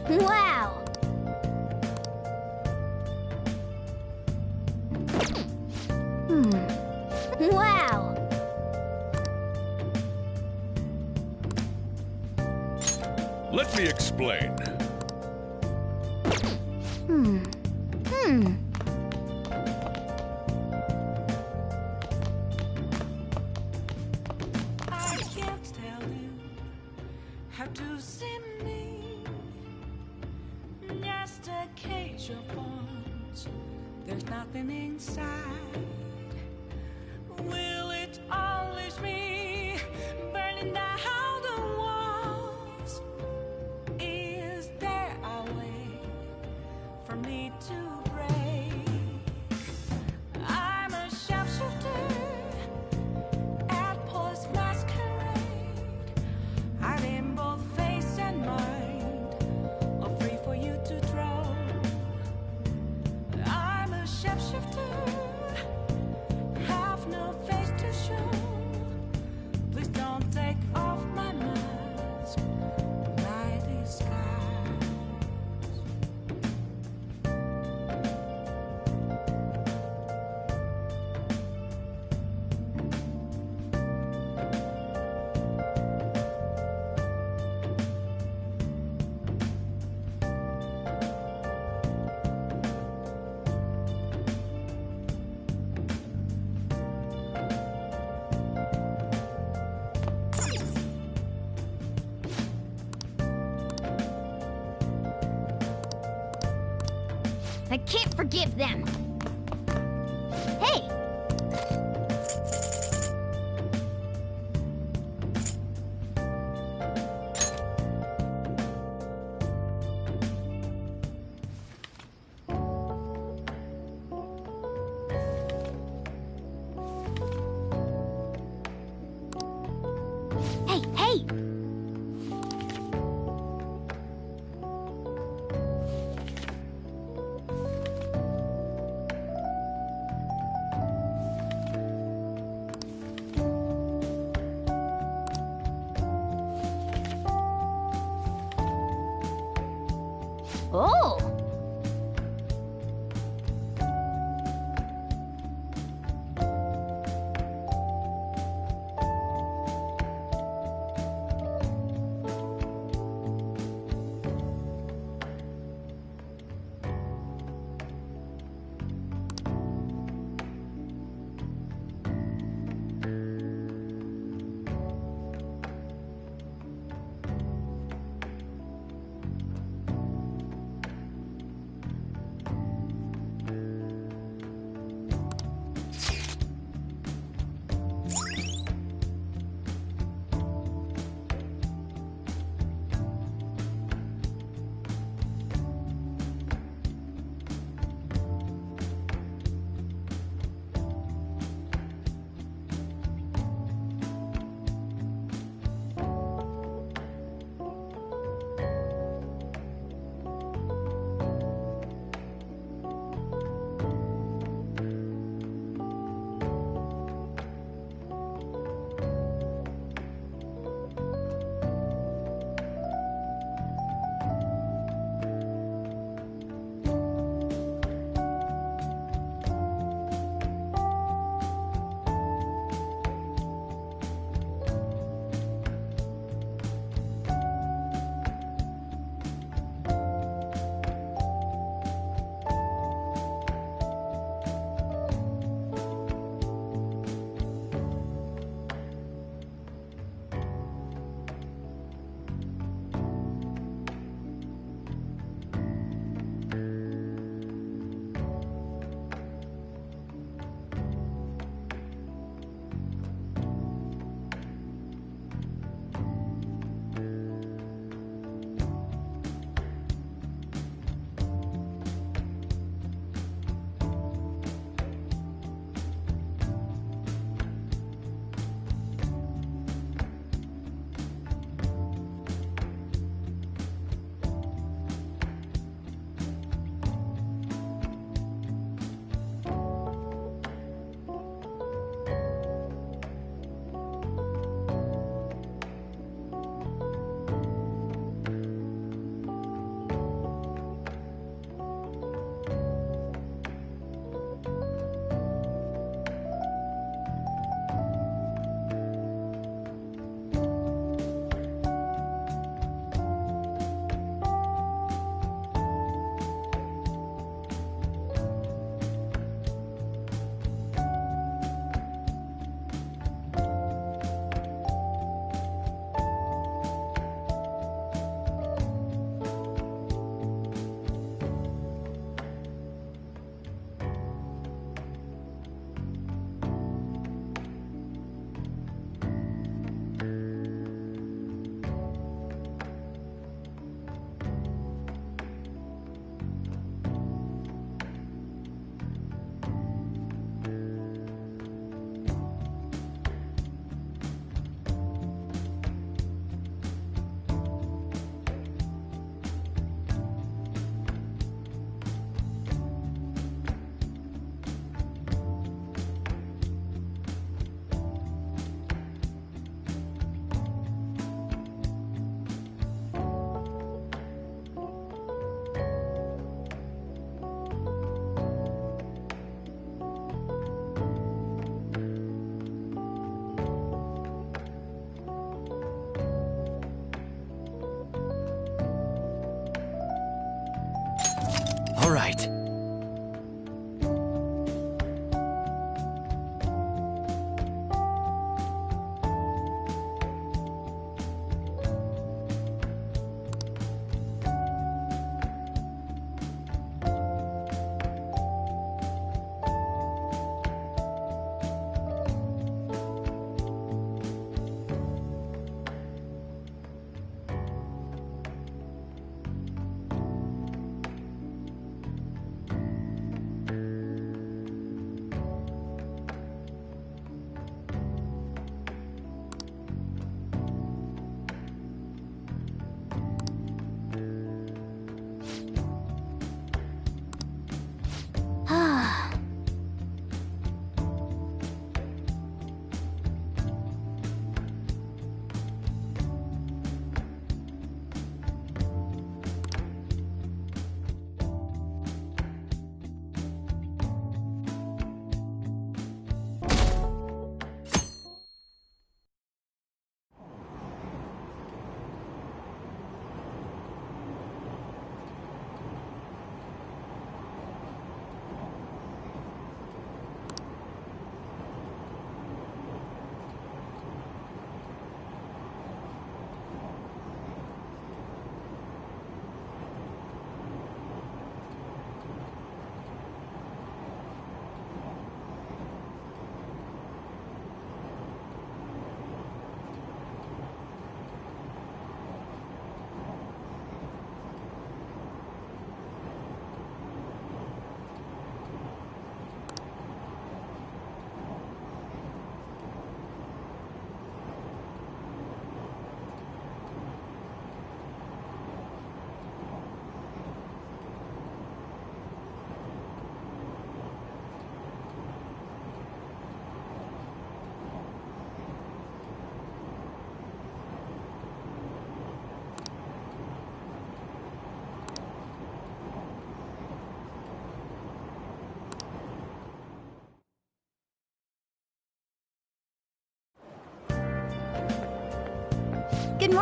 Wow! Wow! Let me explain. I can't tell you how to see me. Just a cage of bones. There's nothing inside. Will it always be burning down the walls? Is there a way for me to break? I'm a sharpshooter at Post Masquerade. I'm in both face and mind, all free for you to draw. I'm a shapeshifter, have no face to show. Please don't take off my mask, my disguise. I can't forgive them.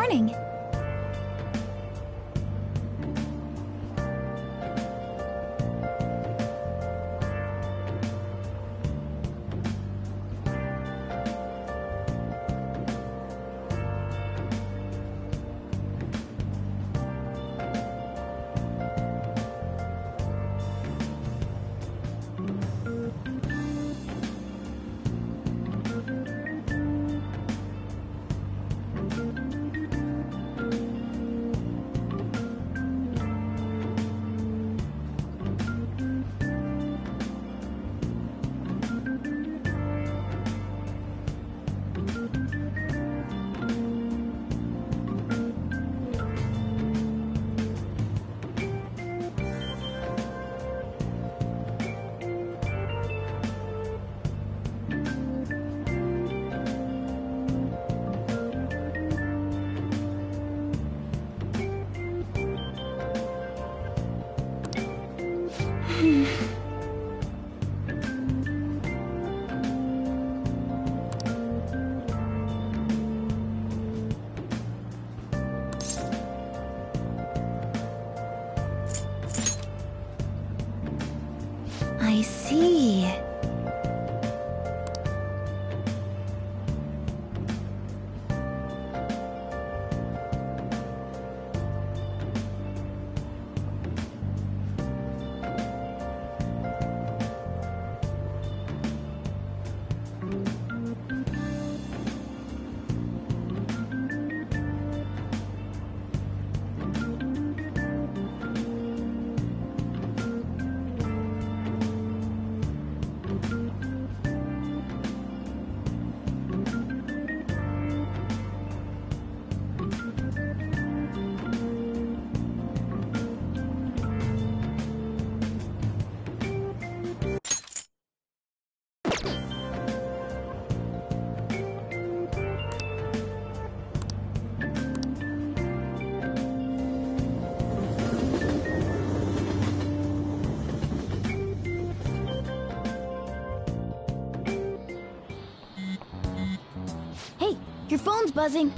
morning. I see. Hey, your phone's buzzing.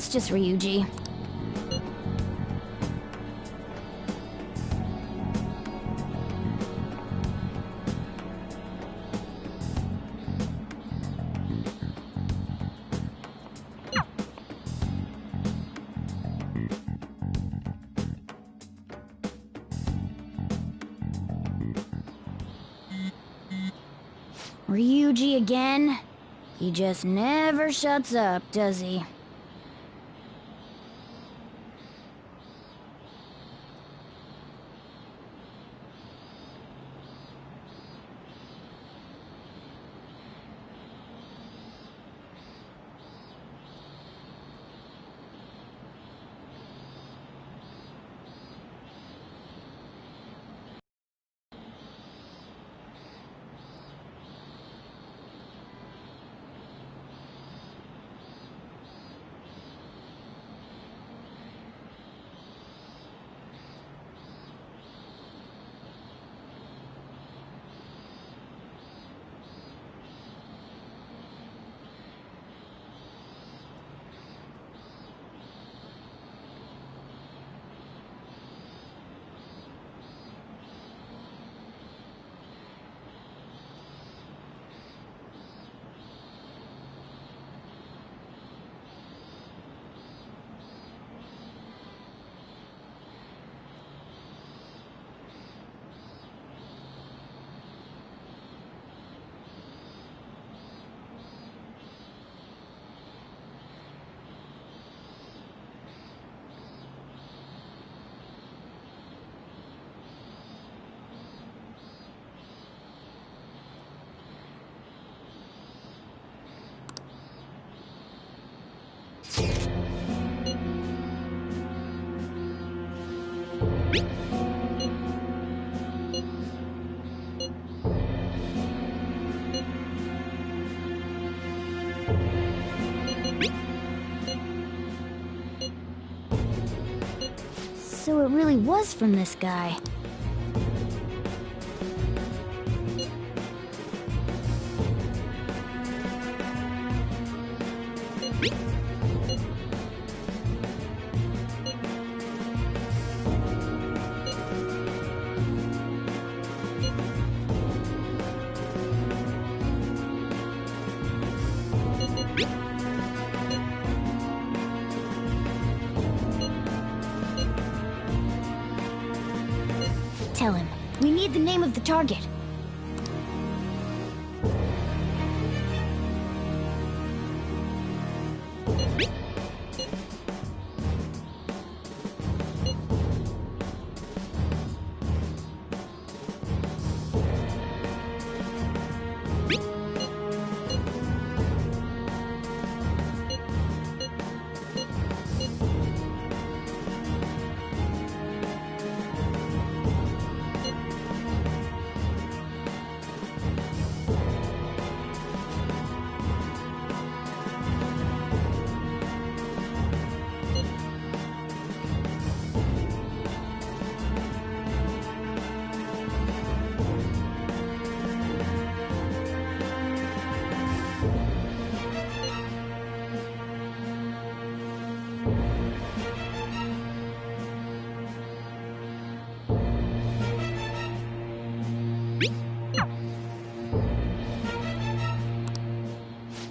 It's just Ryuji. Ryuji again? He just never shuts up, does he? So it really was from this guy. Tell him. We need the name of the target.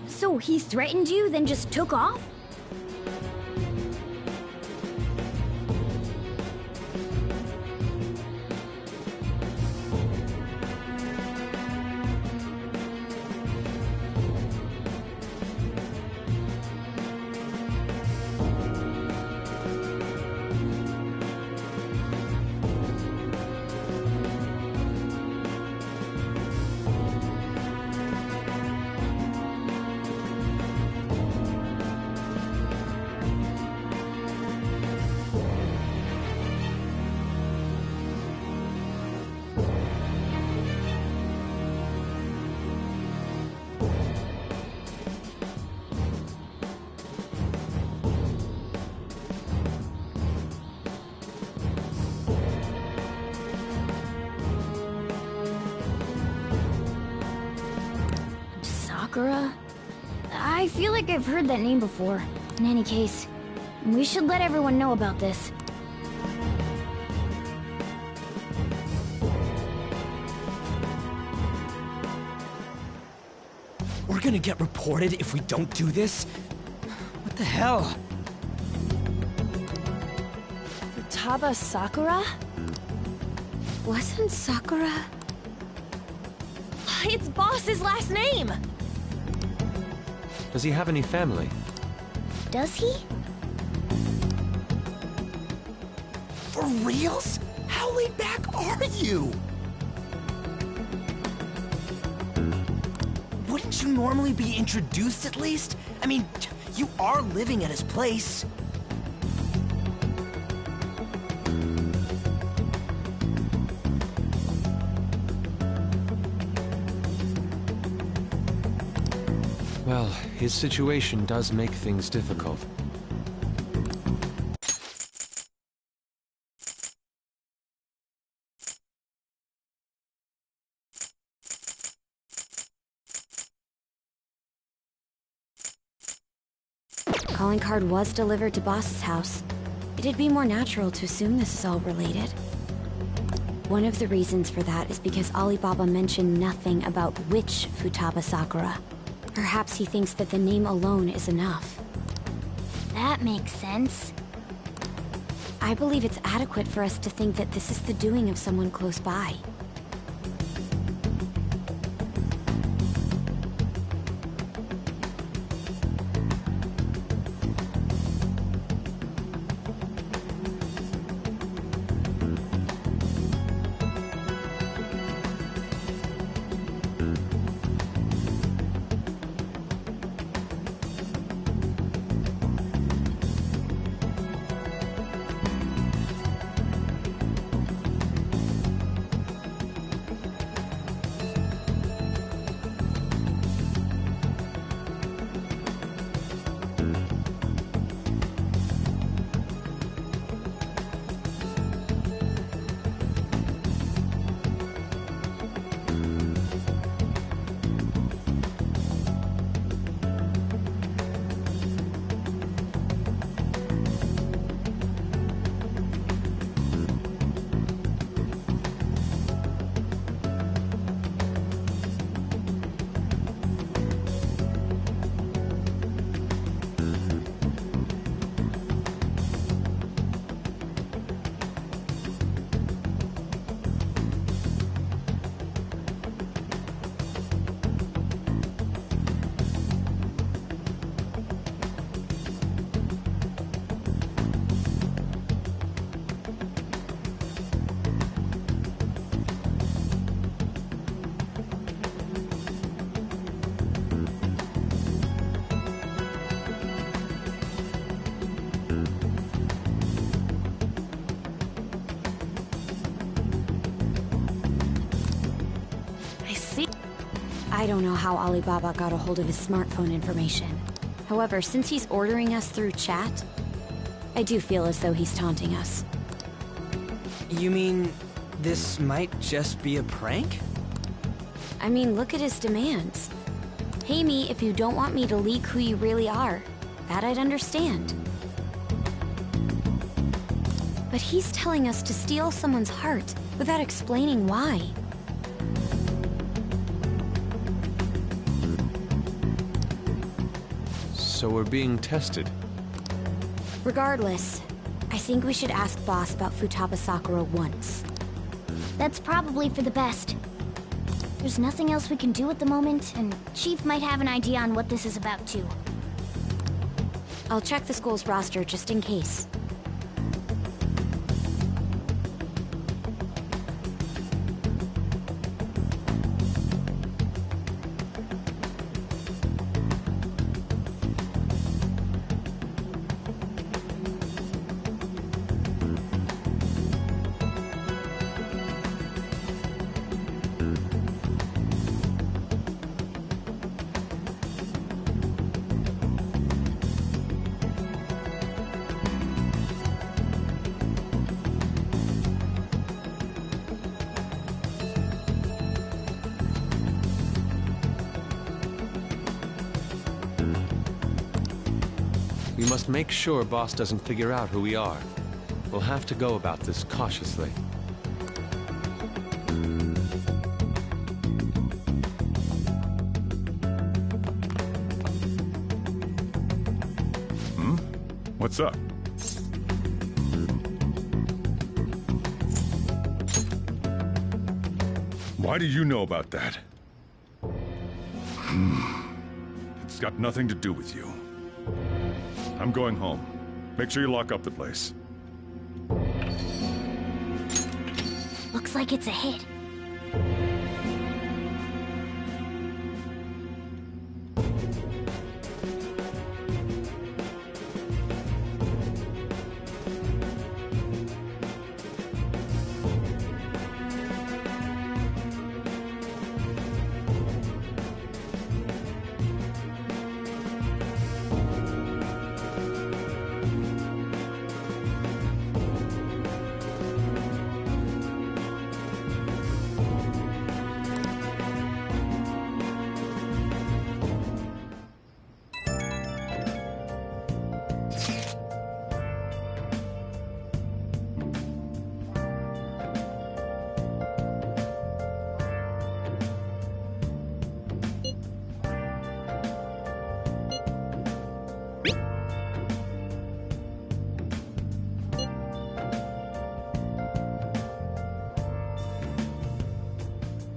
So he threatened you, then just took off? Sakura? I feel like I've heard that name before. In any case, We should let everyone know about this. We're gonna get reported if we don't do this? What the hell? Futaba Sakura? Wasn't Sakura... It's Boss's last name! Does he have any family? Does he? For reals? How laid back are you? Wouldn't you normally be introduced at least? I mean, you are living at his place. Well, his situation does make things difficult. Calling card was delivered to Boss's house. It'd be more natural to assume this is all related. One of the reasons for that is because Alibaba mentioned nothing about which Futaba Sakura. Perhaps he thinks that the name alone is enough. That makes sense. I believe it's adequate for us to think that this is the doing of someone close by. I don't know how Alibaba got a hold of his smartphone information. However, since he's ordering us through chat, I do feel as though he's taunting us. You mean, this might just be a prank? I mean, look at his demands. Pay me if you don't want me to leak who you really are. That I'd understand. But he's telling us to steal someone's heart without explaining why. So we're being tested. Regardless, I think we should ask Boss about Futaba Sakura once. That's probably for the best. There's nothing else we can do at the moment, and Chief might have an idea on what this is about too. I'll check the school's roster just in case. must make sure Boss doesn't figure out who we are. We'll have to go about this cautiously. What's up? Why do you know about that? It's got nothing to do with you. I'm going home. Make sure you lock up the place. Looks like it's a hit.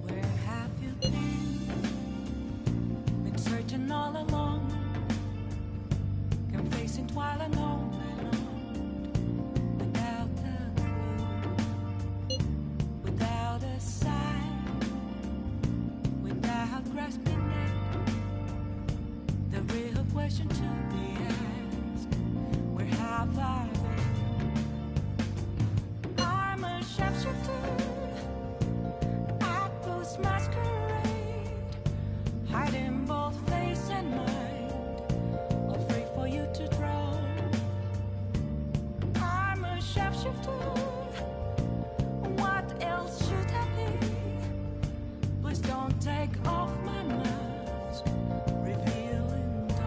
Where have you been? Been searching all along, confessing while alone and on, without a clue, without a sign, without grasping it. The real question to be asked: where have I been? I'm a sharpshooter. Masquerade, hiding both face and mind, afraid for you to draw. I'm a sharpshooter. What else should I be? Please don't take off my mask, revealing dawn.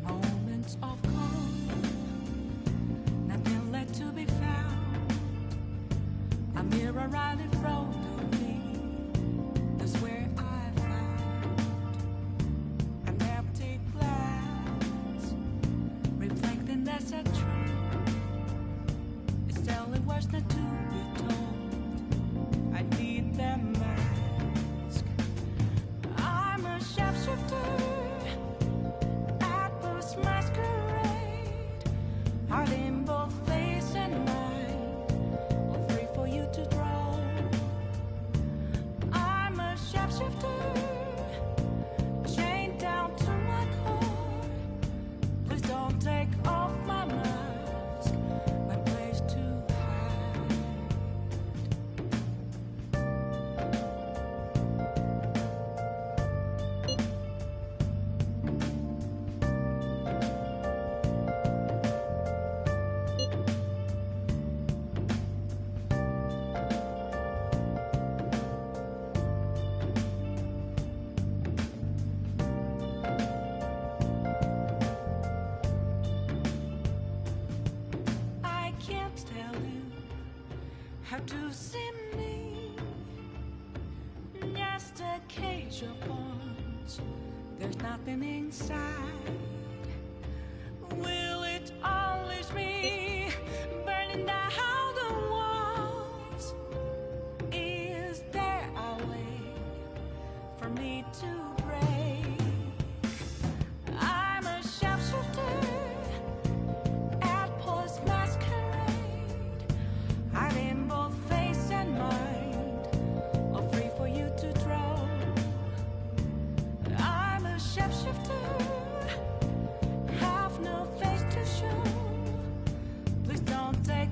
Moments of calm, nothing left to be found. A mirror right in front of me, that's where I found an empty glass, reflecting that's a truth. It's telling words not to be told. I need the mask. I'm a sharpshooter. Masquerade, hiding both face and mind, afraid for you to draw. I'm a sharpshooter, chained down to my core. Please don't take off my mask, my place to hide. I can't tell you how to see me. Just a cage of bones. There's nothing inside. Will it unleash me, burning down the walls? Is there a way for me to break? I'm a sharpshooter. Masquerade, hiding both face and mind, afraid for you to draw. I'm a sharpshooter, have no face to show. Please don't take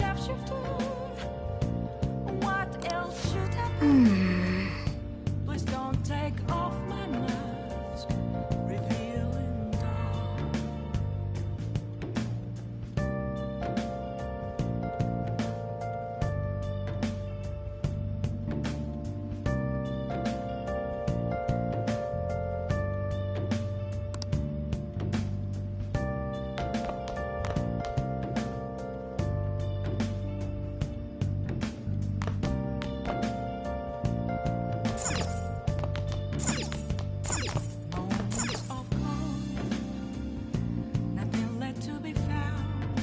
shapeshifter. What else should I be? Please don't take off my mask, revealing dark. Moments of calm, nothing left to be found.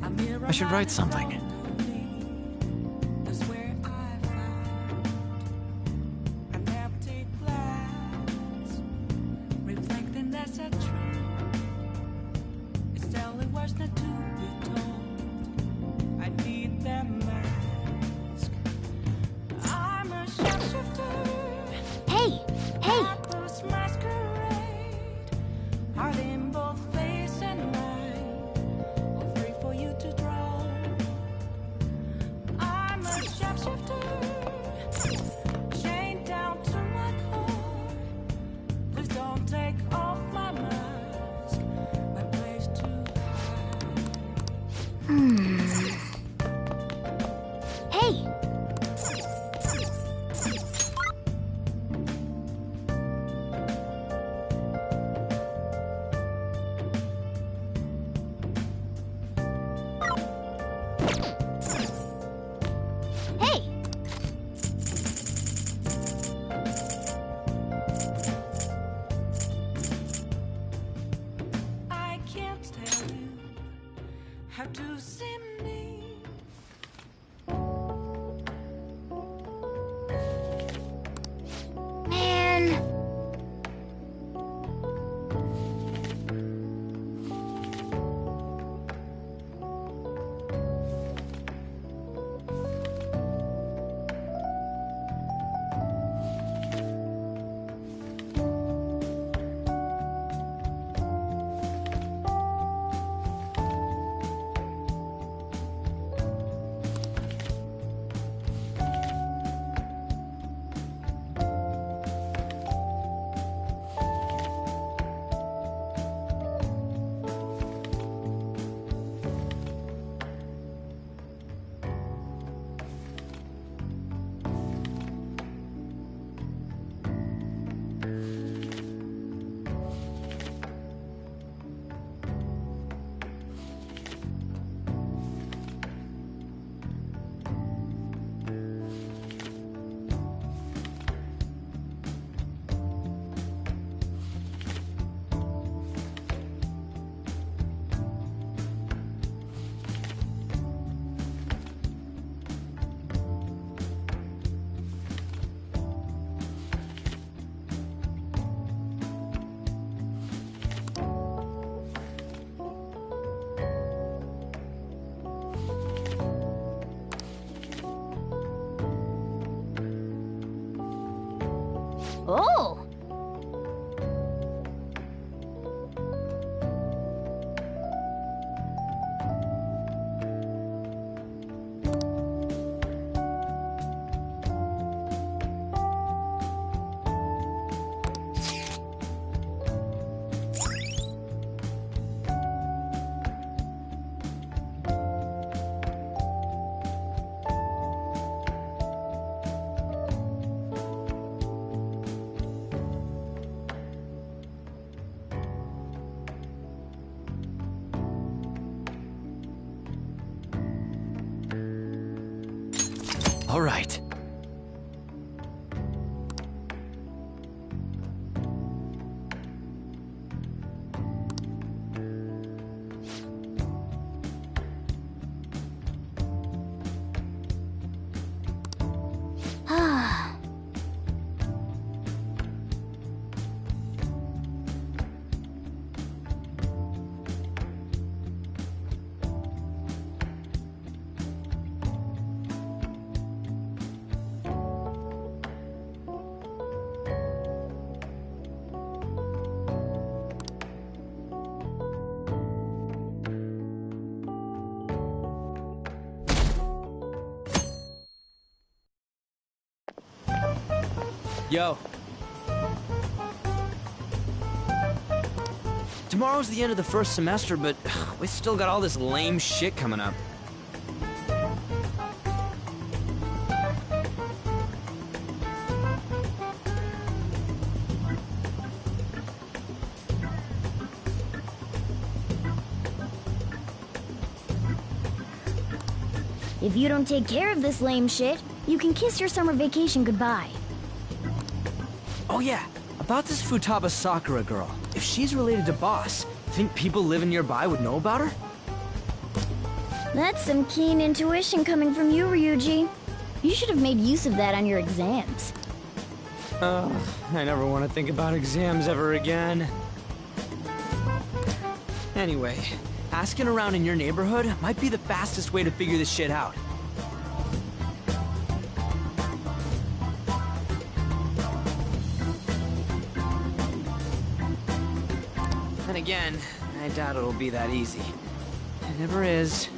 A mirror I should write something. That's where I found an empty glass, reflecting that's a truth. It's telling what's not to be told. I need that mask. I'm a shapeshifter. Hey! Hey! Apples masquerade, heart in both face and mind, all free for you to draw. I'm a shapeshifter, chained down to my core. Please don't take off my mask, my place to hide. Hey! Hey! I can't tell you how to see me. Man! Oh! All right. Yo. Tomorrow's the end of the first semester, but we still got all this lame shit coming up. If you don't take care of this lame shit, you can kiss your summer vacation goodbye. Oh yeah, about this Futaba Sakura girl. If she's related to Boss, think people living nearby would know about her? That's some keen intuition coming from you, Ryuji. You should have made use of that on your exams. I never want to think about exams ever again. Anyway, asking around in your neighborhood might be the fastest way to figure this shit out. Then again, I doubt it'll be that easy. It never is.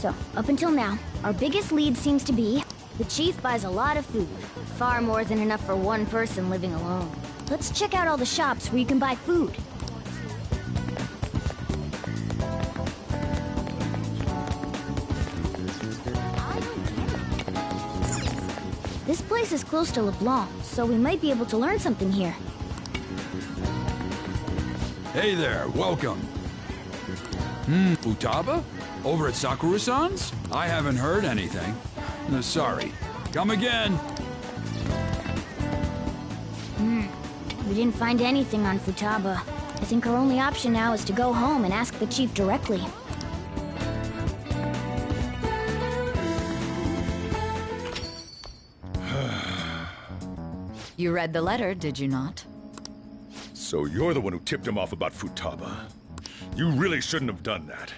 So, up until now, our biggest lead seems to be the chief buys a lot of food. Far more than enough for one person living alone. Let's check out all the shops where you can buy food. This place is close to LeBlanc, so we might be able to learn something here. Hey there, welcome. Futaba? Over at Sakura-san's? I haven't heard anything. Sorry. Come again. We didn't find anything on Futaba. I think our only option now is to go home and ask the chief directly. You read the letter, did you not? So you're the one who tipped him off about Futaba. You really shouldn't have done that.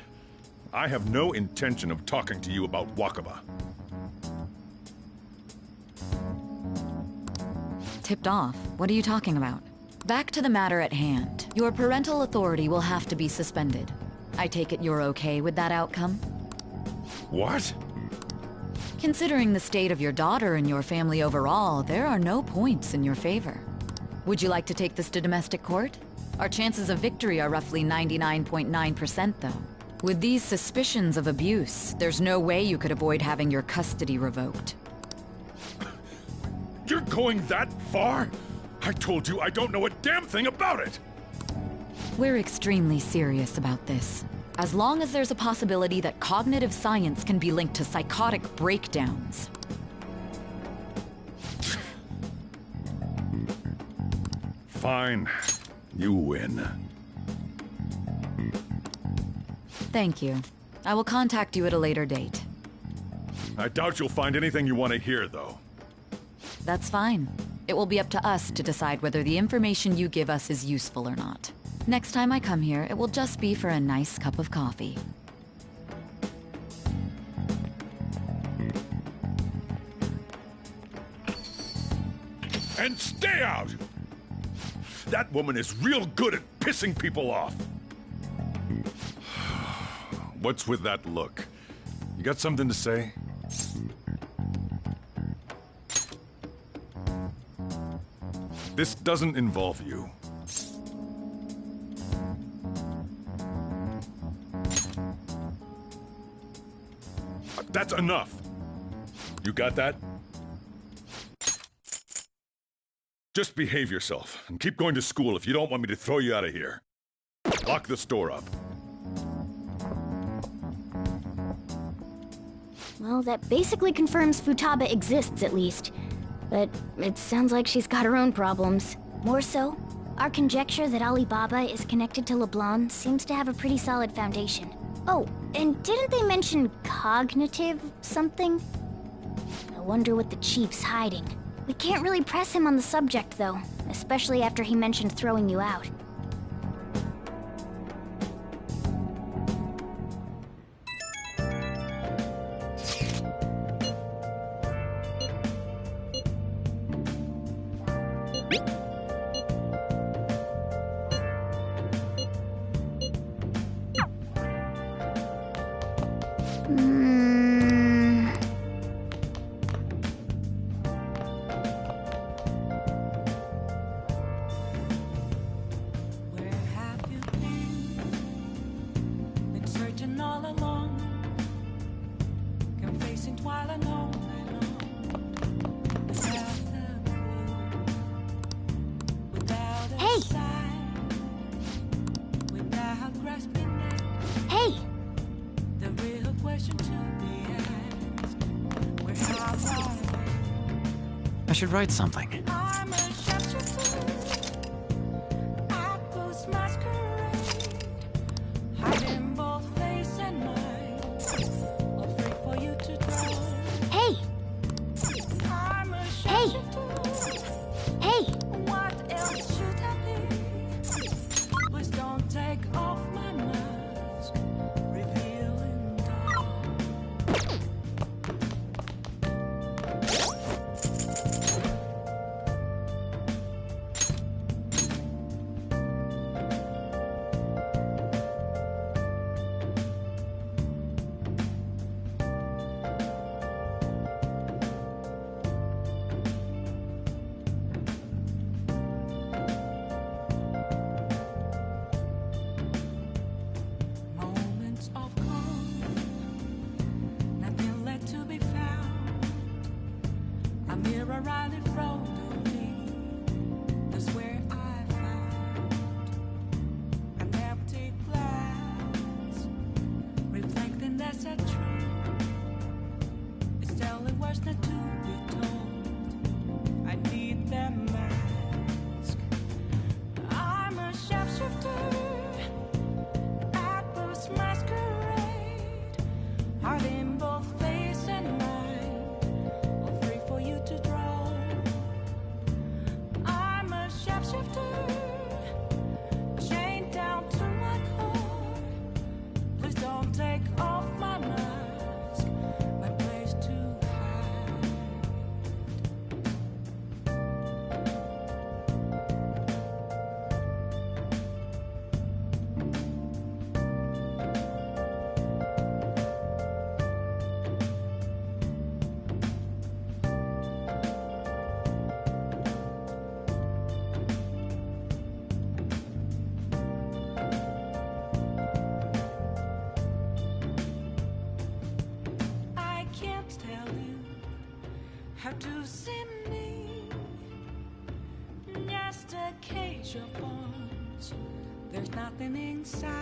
I have no intention of talking to you about Wakaba. Tipped off? What are you talking about? Back to the matter at hand. Your parental authority will have to be suspended. I take it you're okay with that outcome? What? Considering the state of your daughter and your family overall, there are no points in your favor. Would you like to take this to domestic court? Our chances of victory are roughly 99.9%, though. With these suspicions of abuse, there's no way you could avoid having your custody revoked. You're going that far? I told you I don't know a damn thing about it! We're extremely serious about this. As long as there's a possibility that cognitive science can be linked to psychotic breakdowns. Fine. You win. Thank you. I will contact you at a later date. I doubt you'll find anything you want to hear, though. That's fine. It will be up to us to decide whether the information you give us is useful or not. Next time I come here, it will just be for a nice cup of coffee. And stay out! That woman is real good at pissing people off. What's with that look? You got something to say? This doesn't involve you. That's enough. You got that? Just behave yourself, and keep going to school if you don't want me to throw you out of here. Lock the store up. Well, that basically confirms Futaba exists, at least. But it sounds like she's got her own problems. More so, our conjecture that Alibaba is connected to LeBlanc seems to have a pretty solid foundation. Oh, and didn't they mention cognitive something? I wonder what the chief's hiding. We can't really press him on the subject, though, especially after he mentioned throwing you out. Where have you been? Been searching all along, confessing while alone, without a clue, without a Hey! sign, without grasping it. Hey! The real question to be asked: where have I should write something. I'm a shelter outpost masquerade, hiding both face and mind, all free for you to draw. Hey! I'm a Hey! shelter Hey! what else should I be? Please don't take off my mask, revealing dark. Riley Frodo Lee. That's where I found an empty glass, reflecting that's a truth. It's telling words not to be told. I need that mask. I'm a shapeshifter at this masquerade, heart in both face and mind, all free for you to draw. I'm a shapeshifter, chained down to my core. Please don't take off my mask, my place to hide. I can't tell you how to see me. Just a cage of bones. There's nothing inside.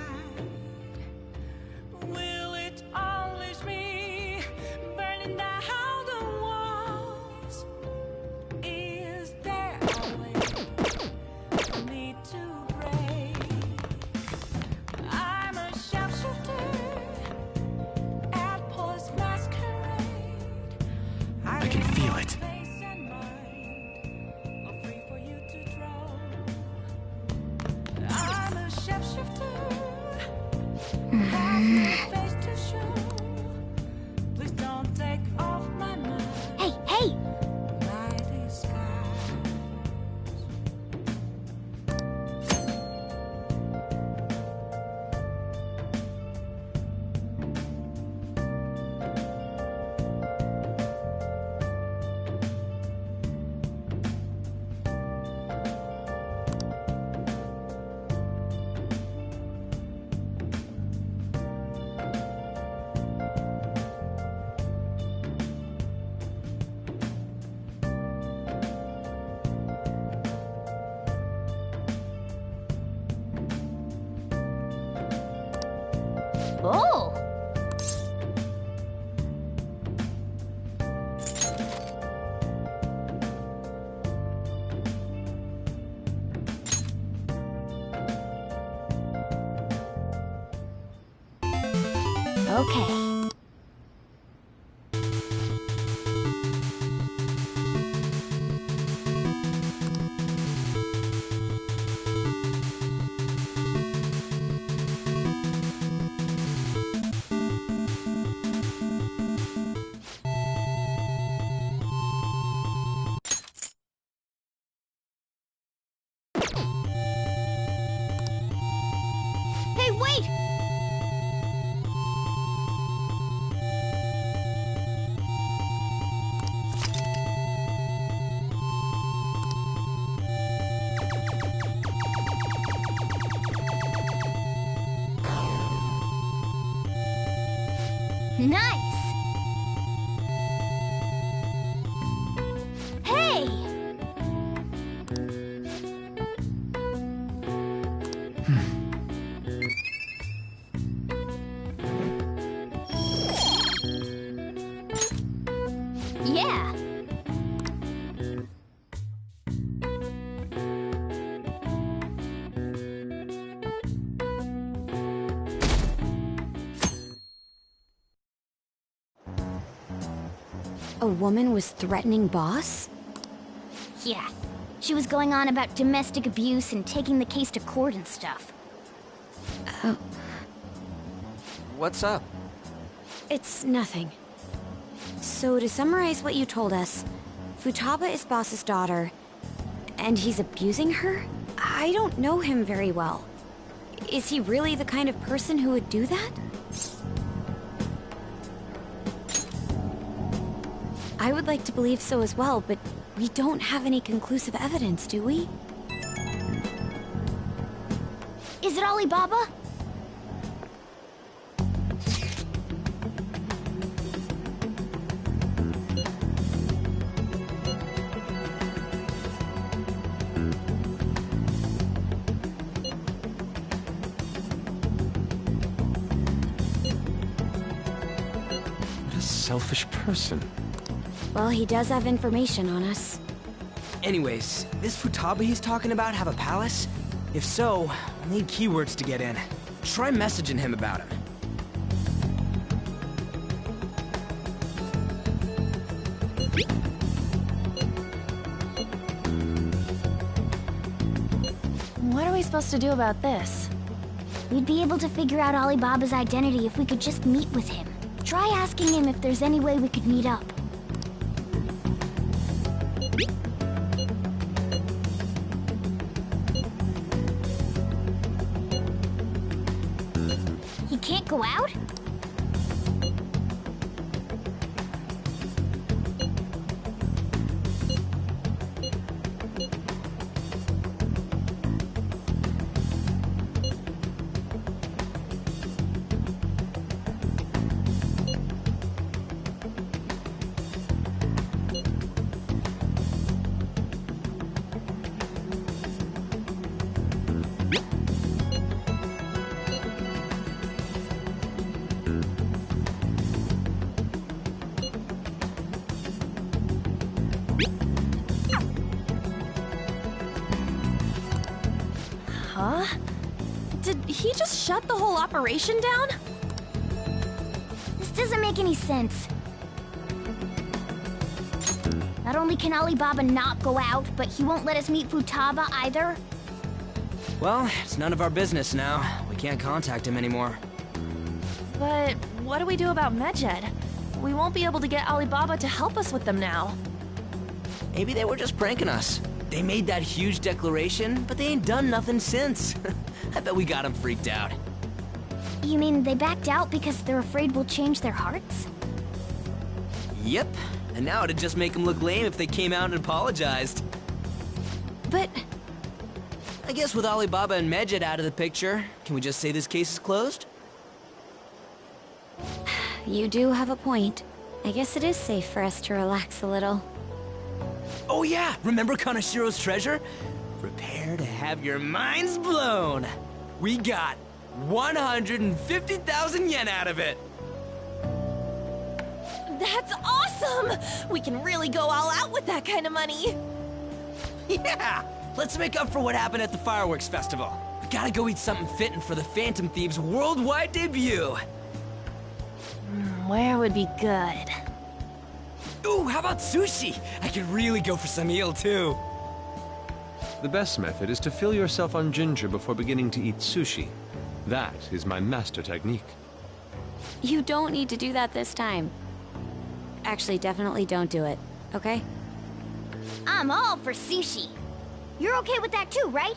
Will it unleash me, burning down the walls? Is there a way for me to break? I'm a shapeshifter at Paul's masquerade. I can feel it. Face and mind, all free for you to draw. I'm a shapeshifter, have no face to show. Please don't take off my mask, Hey, hey! my disguise. Oh! Okay. Hey, wait! Nice! Hey! Yeah! A woman was threatening Boss? Yeah. She was going on about domestic abuse and taking the case to court and stuff. What's up? It's nothing. So to summarize what you told us, Futaba is Boss's daughter, and he's abusing her? I don't know him very well. Is he really the kind of person who would do that? I would like to believe so as well, but we don't have any conclusive evidence, do we? Is it Alibaba? selfish person. Well, he does have information on us. Anyways, this Futaba he's talking about have a palace? If so, we'll need keywords to get in. Try messaging him about him. What are we supposed to do about this? We'd be able to figure out Alibaba's identity if we could just meet with him. Try asking him if there's any way we could meet up. He can't go out? Huh? Did he just shut the whole operation down? This doesn't make any sense. Not only can Alibaba not go out, but he won't let us meet Futaba either. Well, it's none of our business now. We can't contact him anymore. But what do we do about Medjed? We won't be able to get Alibaba to help us with them now. Maybe they were just pranking us. They made that huge declaration, but they ain't done nothing since. I bet we got them freaked out. You mean they backed out because they're afraid we'll change their hearts? Yep. And now it'd just make them look lame if they came out and apologized. But I guess with Alibaba and Medjed out of the picture, can we just say this case is closed? You do have a point. I guess it is safe for us to relax a little. Oh yeah, remember Kanashiro's treasure? Prepare to have your minds blown. We got 150,000 yen out of it. that's awesome! We can really go all out with that kind of money. Yeah, let's make up for what happened at the fireworks festival. We gotta go eat something fitting for the Phantom Thieves' worldwide debut. Where would be good? Ooh, how about sushi? I could really go for some eel too. The best method is to fill yourself on ginger before beginning to eat sushi. That is my master technique. You don't need to do that this time. Actually, definitely don't do it, okay? I'm all for sushi. You're okay with that too, right?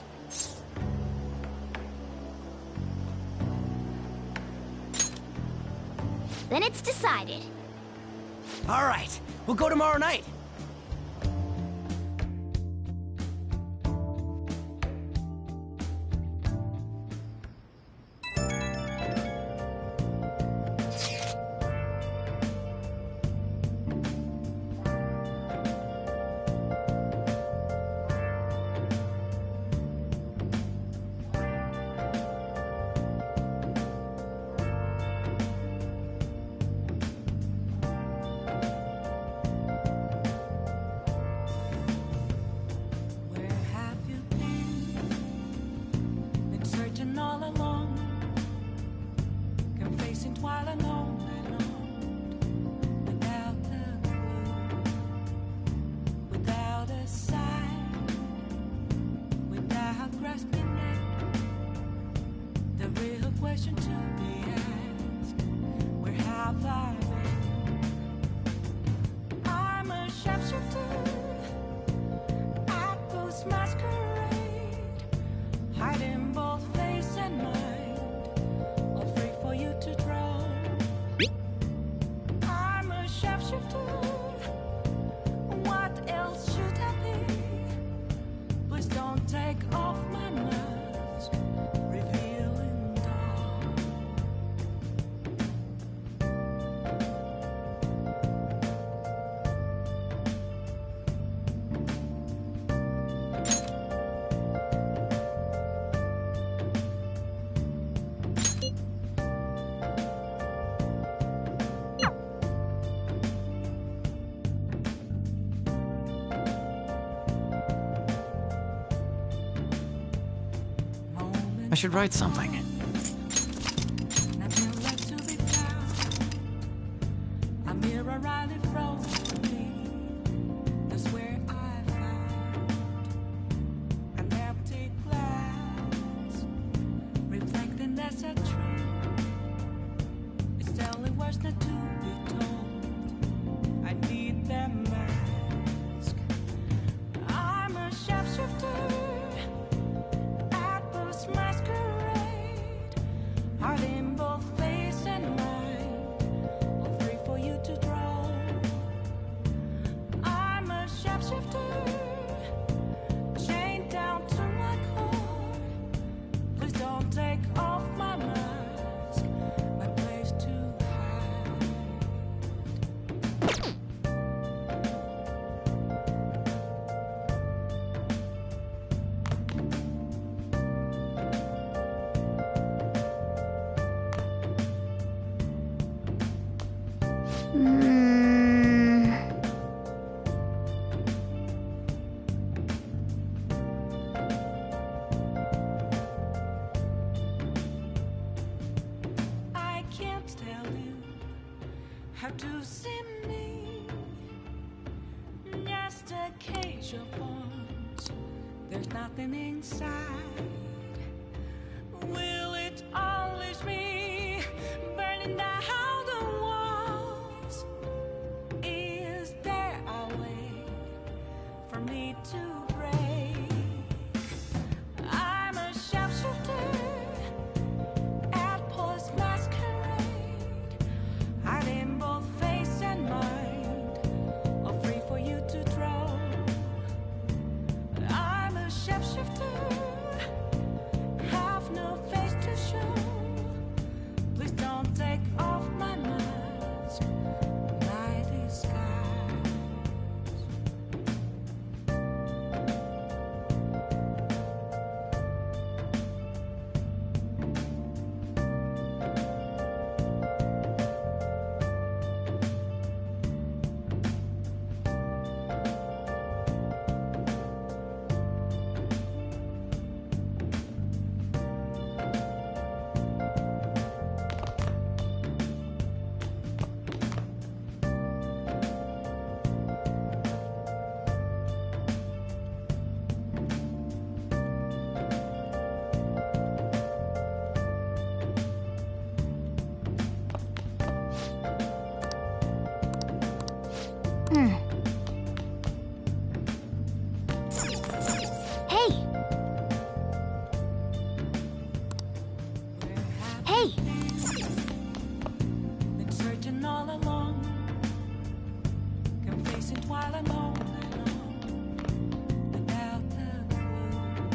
Then it's decided. All right, we'll go tomorrow night. Where have you been? Been searching all along, confessing while alone and on, without a clue, without a sign, without grasping it. The real question to be asked: where have I been? I'm a sharpshooter at this masquerade, hiding both face and mind, all free for you to draw. I'm a sharpshooter. What else should I be? Please don't take off my mask, revealing dawn. should write something. Nothing left to be found. A mirror rightly froze to me. That's where I found an empty glass, reflecting that's a tree. It's telling words not to be told. I need that mask. I'm a shapeshifter at this masquerade. Heart in both face and mind, all free for you to draw. I'm a shapeshifter, chained down to my core. Please don't take off my mask, my place to hide. I can't tell you how to see me. Just a cage of bones. There's nothing inside. Will it unleash me, burning down the walls? Is there a way for me to break? I'm a shapeshifter at Paul's masquerade. Hiding both face and mind, all free for you to draw. I'm a shapeshifter, have no face to show. Please don't take off my mask, my disguise. Hey! Hey! Been searching all along, confessing while I'm all alone, without a clue,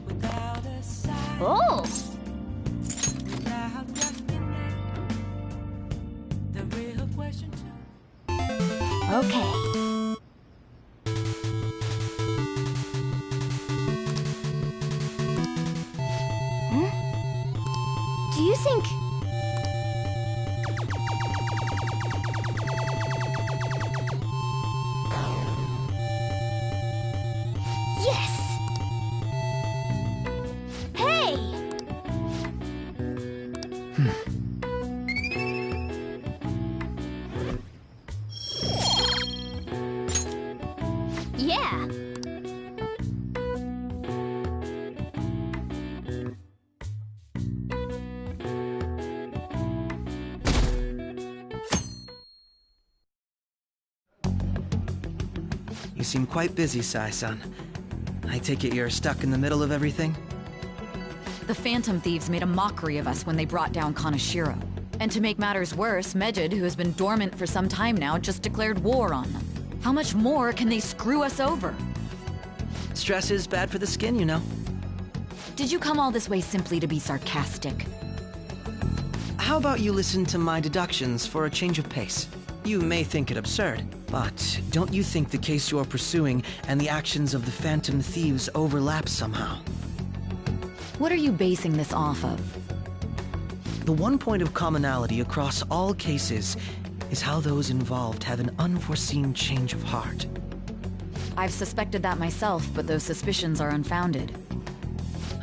without a sign, Oh! without grasping it. The real question too. Okay. Do you think... Yes! Hey! Yeah! You seem quite busy, Sai-san. I take it you're stuck in the middle of everything? The Phantom Thieves made a mockery of us when they brought down Kanashiro. And to make matters worse, Mejid, who has been dormant for some time now, just declared war on them. How much more can they screw us over? Stress is bad for the skin, you know. Did you come all this way simply to be sarcastic? How about you listen to my deductions for a change of pace? You may think it absurd, but don't you think the case you're pursuing and the actions of the Phantom Thieves overlap somehow? What are you basing this off of? The one point of commonality across all cases is how those involved have an unforeseen change of heart. I've suspected that myself, but those suspicions are unfounded.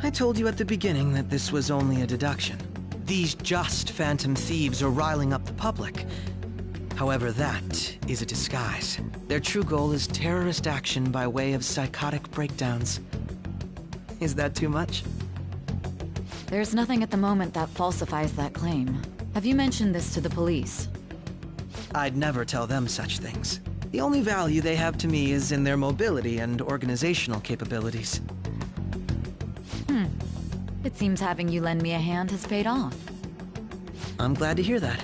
I told you at the beginning that this was only a deduction. These just phantom thieves are riling up the public. However, that is a disguise. Their true goal is terrorist action by way of psychotic breakdowns. Is that too much? There's nothing at the moment that falsifies that claim. Have you mentioned this to the police? I'd never tell them such things. The only value they have to me is in their mobility and organizational capabilities. It seems having you lend me a hand has paid off. I'm glad to hear that.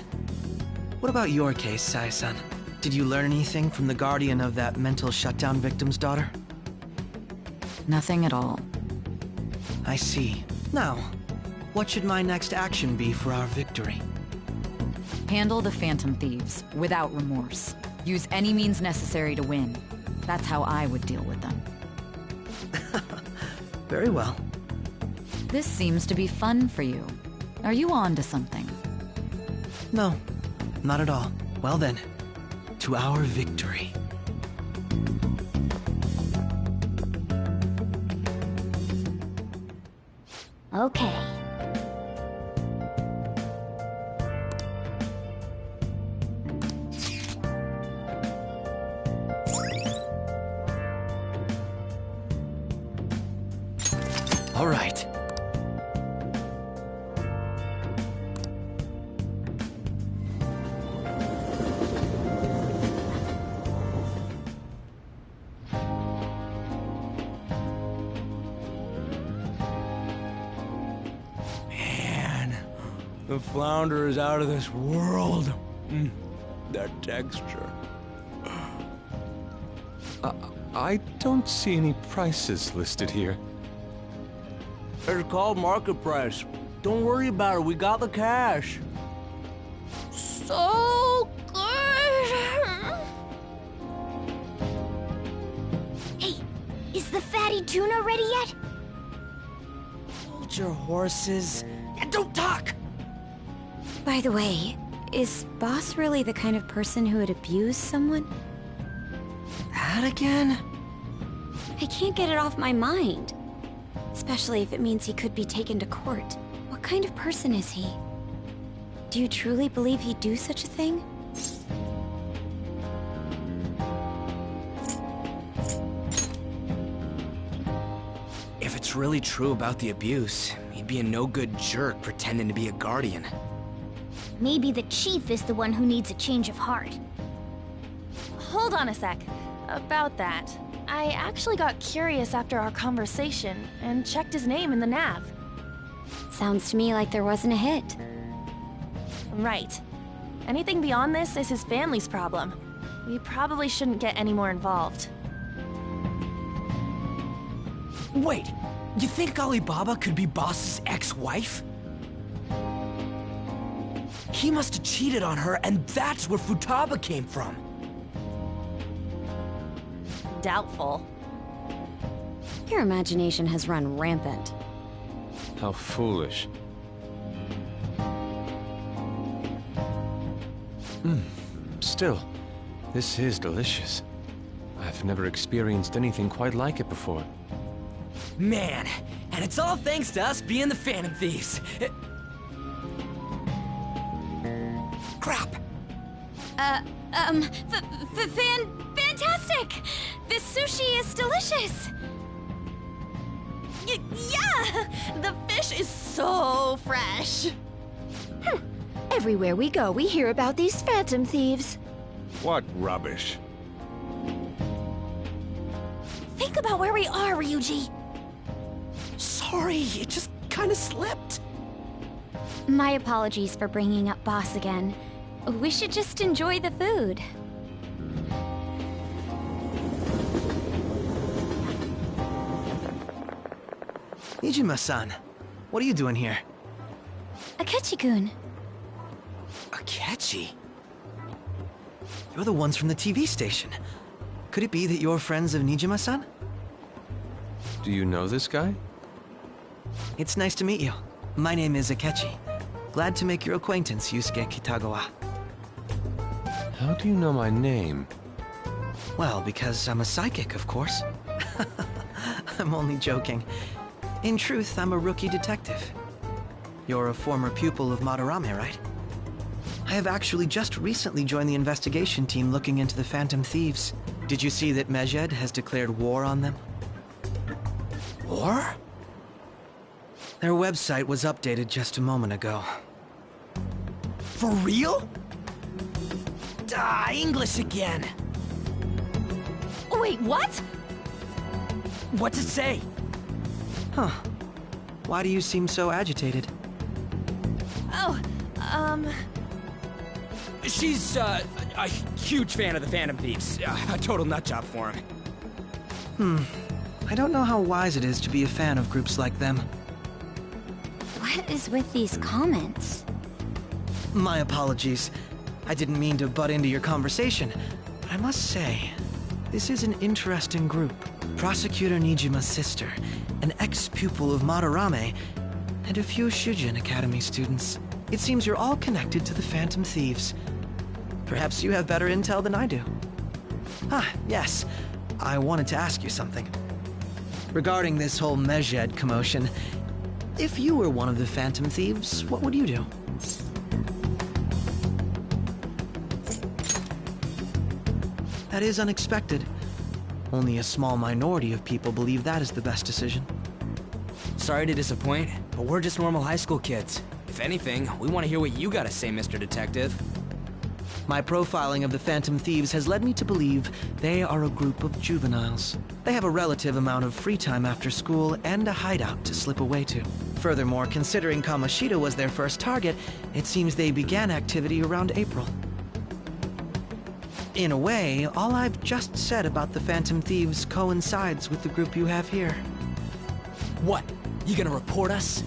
What about your case, Sai-san? Did you learn anything from the guardian of that mental shutdown victim's daughter? Nothing at all. I see. Now, what should my next action be for our victory? Handle the Phantom Thieves, without remorse. Use any means necessary to win. That's how I would deal with them. Very well. This seems to be fun for you. Are you on to something? No, not at all. Well then, to our victory. Okay. All right. Man, the flounder is out of this world. That texture. I don't see any prices listed here. It's called market price. Don't worry about it, we got the cash. So good! Hey, is the fatty tuna ready yet? Hold your horses and don't talk! By the way, is Boss really the kind of person who would abuse someone? That again? I can't get it off my mind. Especially if it means he could be taken to court. What kind of person is he? Do you truly believe he'd do such a thing? If it's really true about the abuse, he'd be a no-good jerk pretending to be a guardian. Maybe the chief is the one who needs a change of heart. Hold on a sec. About that, I actually got curious after our conversation and checked his name in the nav. Sounds to me like there wasn't a hit. Right. Anything beyond this is his family's problem. We probably shouldn't get any more involved. Wait, you think Alibaba could be Boss's ex-wife? He must have cheated on her, and that's where Futaba came from. Doubtful. Your imagination has run rampant. How foolish. Still, this is delicious. I've never experienced anything quite like it before. Man, and it's all thanks to us being the Phantom Thieves. Crap! Fantastic! This sushi is delicious! Yeah! The fish is so fresh! Everywhere we go, we hear about these phantom thieves. What rubbish. Think about where we are, Ryuji! Sorry, it just kinda slipped. My apologies for bringing up Boss again. We should just enjoy the food. Nijima-san, what are you doing here? Akechi-kun. Akechi? You're the ones from the TV station. Could it be that you're friends of Nijima-san? Do you know this guy? It's nice to meet you. My name is Akechi. Glad to make your acquaintance, Yusuke Kitagawa. How do you know my name? Well, because I'm a psychic, of course. I'm only joking. In truth, I'm a rookie detective. You're a former pupil of Madarame, right? I have actually just recently joined the investigation team looking into the Phantom Thieves. Did you see that Medjed has declared war on them? War? Their website was updated just a moment ago. For real? English again. Wait, what? What's it say? Huh. Why do you seem so agitated? Oh, She's, a huge fan of the Phantom Thieves. A total nutjob for him. I don't know how wise it is to be a fan of groups like them. What is with these comments? My apologies. I didn't mean to butt into your conversation, but I must say, this is an interesting group. Prosecutor Nijima's sister, an ex-pupil of Madarame, and a few Shujin Academy students. It seems you're all connected to the Phantom Thieves. Perhaps you have better intel than I do. Yes. I wanted to ask you something. Regarding this whole Medjed commotion, if you were one of the Phantom Thieves, what would you do? That is unexpected. Only a small minority of people believe that is the best decision. Sorry to disappoint, but we're just normal high school kids. If anything, we want to hear what you gotta say, Mr. Detective. My profiling of the Phantom Thieves has led me to believe they are a group of juveniles. They have a relative amount of free time after school and a hideout to slip away to. Furthermore, considering Kamoshida was their first target, it seems they began activity around April. In a way, all I've just said about the Phantom Thieves coincides with the group you have here. What? You gonna report us?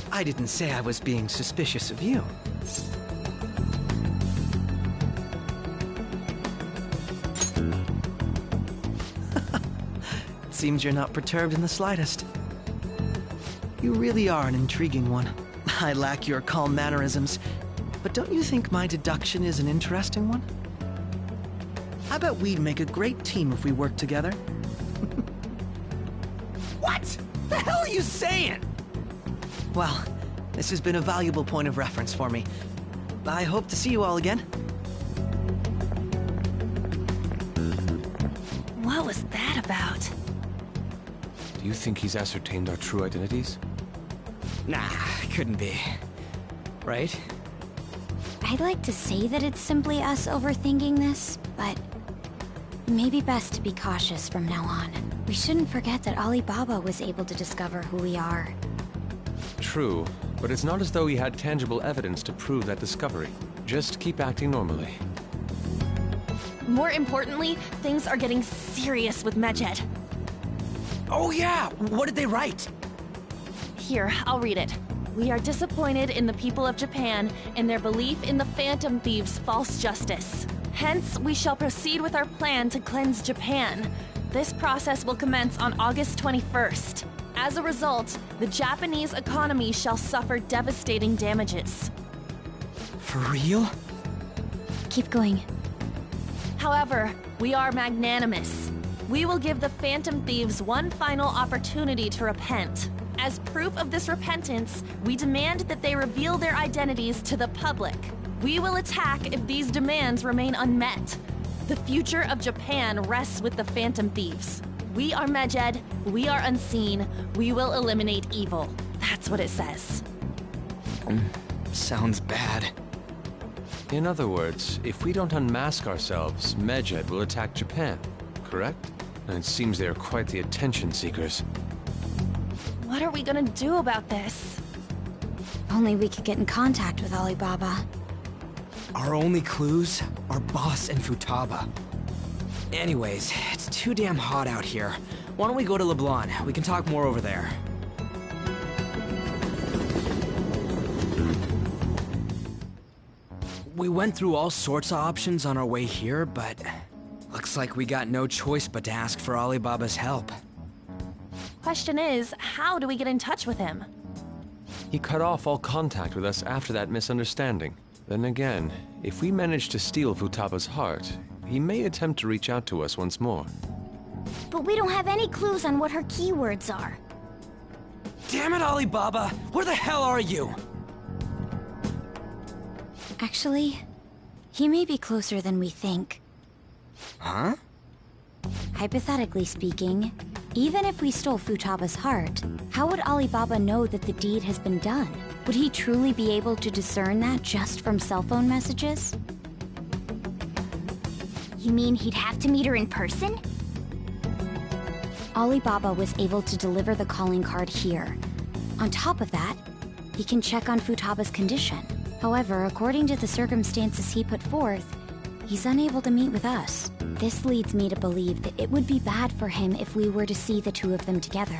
I didn't say I was being suspicious of you. It seems you're not perturbed in the slightest. You really are an intriguing one. I lack your calm mannerisms, but don't you think my deduction is an interesting one? I bet we'd make a great team if we worked together. What? The hell are you saying? Well, this has been a valuable point of reference for me. I hope to see you all again. what was that about? Do you think he's ascertained our true identities? Nah, couldn't be. Right? I'd like to say that it's simply us overthinking this, but maybe best to be cautious from now on. We shouldn't forget that Alibaba was able to discover who we are. True, but it's not as though he had tangible evidence to prove that discovery. Just keep acting normally. More importantly, things are getting serious with Medjed. Oh yeah! What did they write? Here, I'll read it. We are disappointed in the people of Japan and their belief in the Phantom Thieves' false justice. Hence, we shall proceed with our plan to cleanse Japan. This process will commence on August 21st. As a result, the Japanese economy shall suffer devastating damages. For real? Keep going. However, we are magnanimous. We will give the Phantom Thieves one final opportunity to repent. As proof of this repentance, we demand that they reveal their identities to the public. We will attack if these demands remain unmet. The future of Japan rests with the Phantom Thieves. We are Medjed, we are unseen, we will eliminate evil. That's what it says. Sounds bad. In other words, if we don't unmask ourselves, Medjed will attack Japan, correct? And it seems they are quite the attention seekers. What are we gonna do about this? Only we could get in contact with Alibaba. Our only clues are Boss and Futaba. Anyways, it's too damn hot out here. Why don't we go to Leblanc? We can talk more over there. We went through all sorts of options on our way here, but looks like we got no choice but to ask for Alibaba's help. Question is, how do we get in touch with him? He cut off all contact with us after that misunderstanding. Then again, if we manage to steal Futaba's heart, he may attempt to reach out to us once more. But we don't have any clues on what her keywords are. Damn it, Alibaba! Where the hell are you? Actually, he may be closer than we think. Huh? Hypothetically speaking, even if we stole Futaba's heart, how would Alibaba know that the deed has been done? Would he truly be able to discern that just from cell phone messages? You mean he'd have to meet her in person? Alibaba was able to deliver the calling card here. On top of that, he can check on Futaba's condition. However, according to the circumstances he put forth, he's unable to meet with us. This leads me to believe that it would be bad for him if we were to see the two of them together.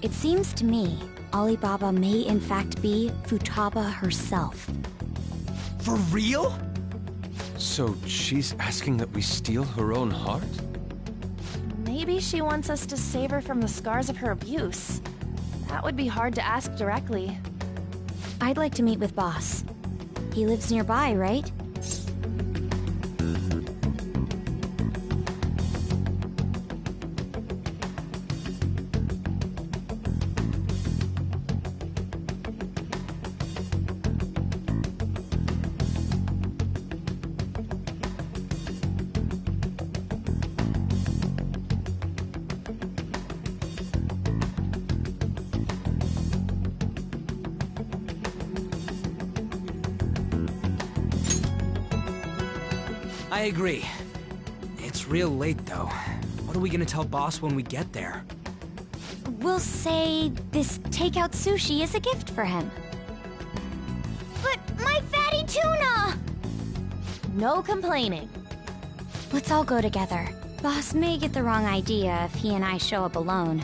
It seems to me Alibaba may in fact be Futaba herself. For real? So she's asking that we steal her own heart? Maybe she wants us to save her from the scars of her abuse. That would be hard to ask directly. I'd like to meet with Boss. He lives nearby, right? I agree. It's real late, though. What are we gonna tell Boss when we get there? We'll say this takeout sushi is a gift for him. But my fatty tuna! No complaining. Let's all go together. Boss may get the wrong idea if he and I show up alone.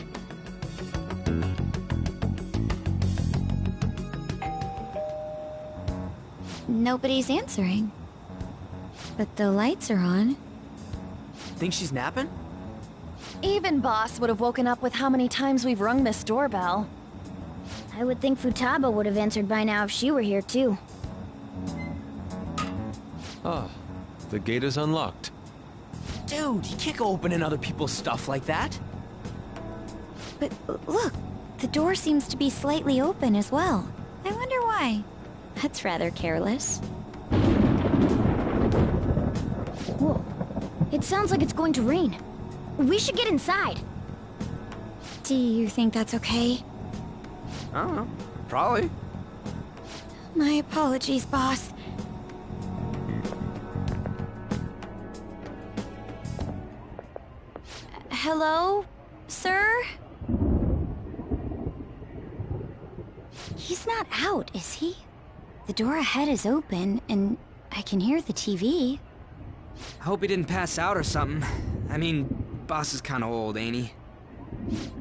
Nobody's answering. But the lights are on. Think she's napping? Even Boss would have woken up with how many times we've rung this doorbell. I would think Futaba would have answered by now if she were here too. Ah, the gate is unlocked. Dude, you can't go opening other people's stuff like that. But look, the door seems to be slightly open as well. I wonder why. That's rather careless. Whoa. It sounds like it's going to rain. We should get inside. Do you think that's okay? I don't know. Probably. My apologies, Boss. Hello, sir? He's not out, is he? The door ahead is open, and I can hear the TV. I hope he didn't pass out or something. I mean, Boss is kinda old, ain't he?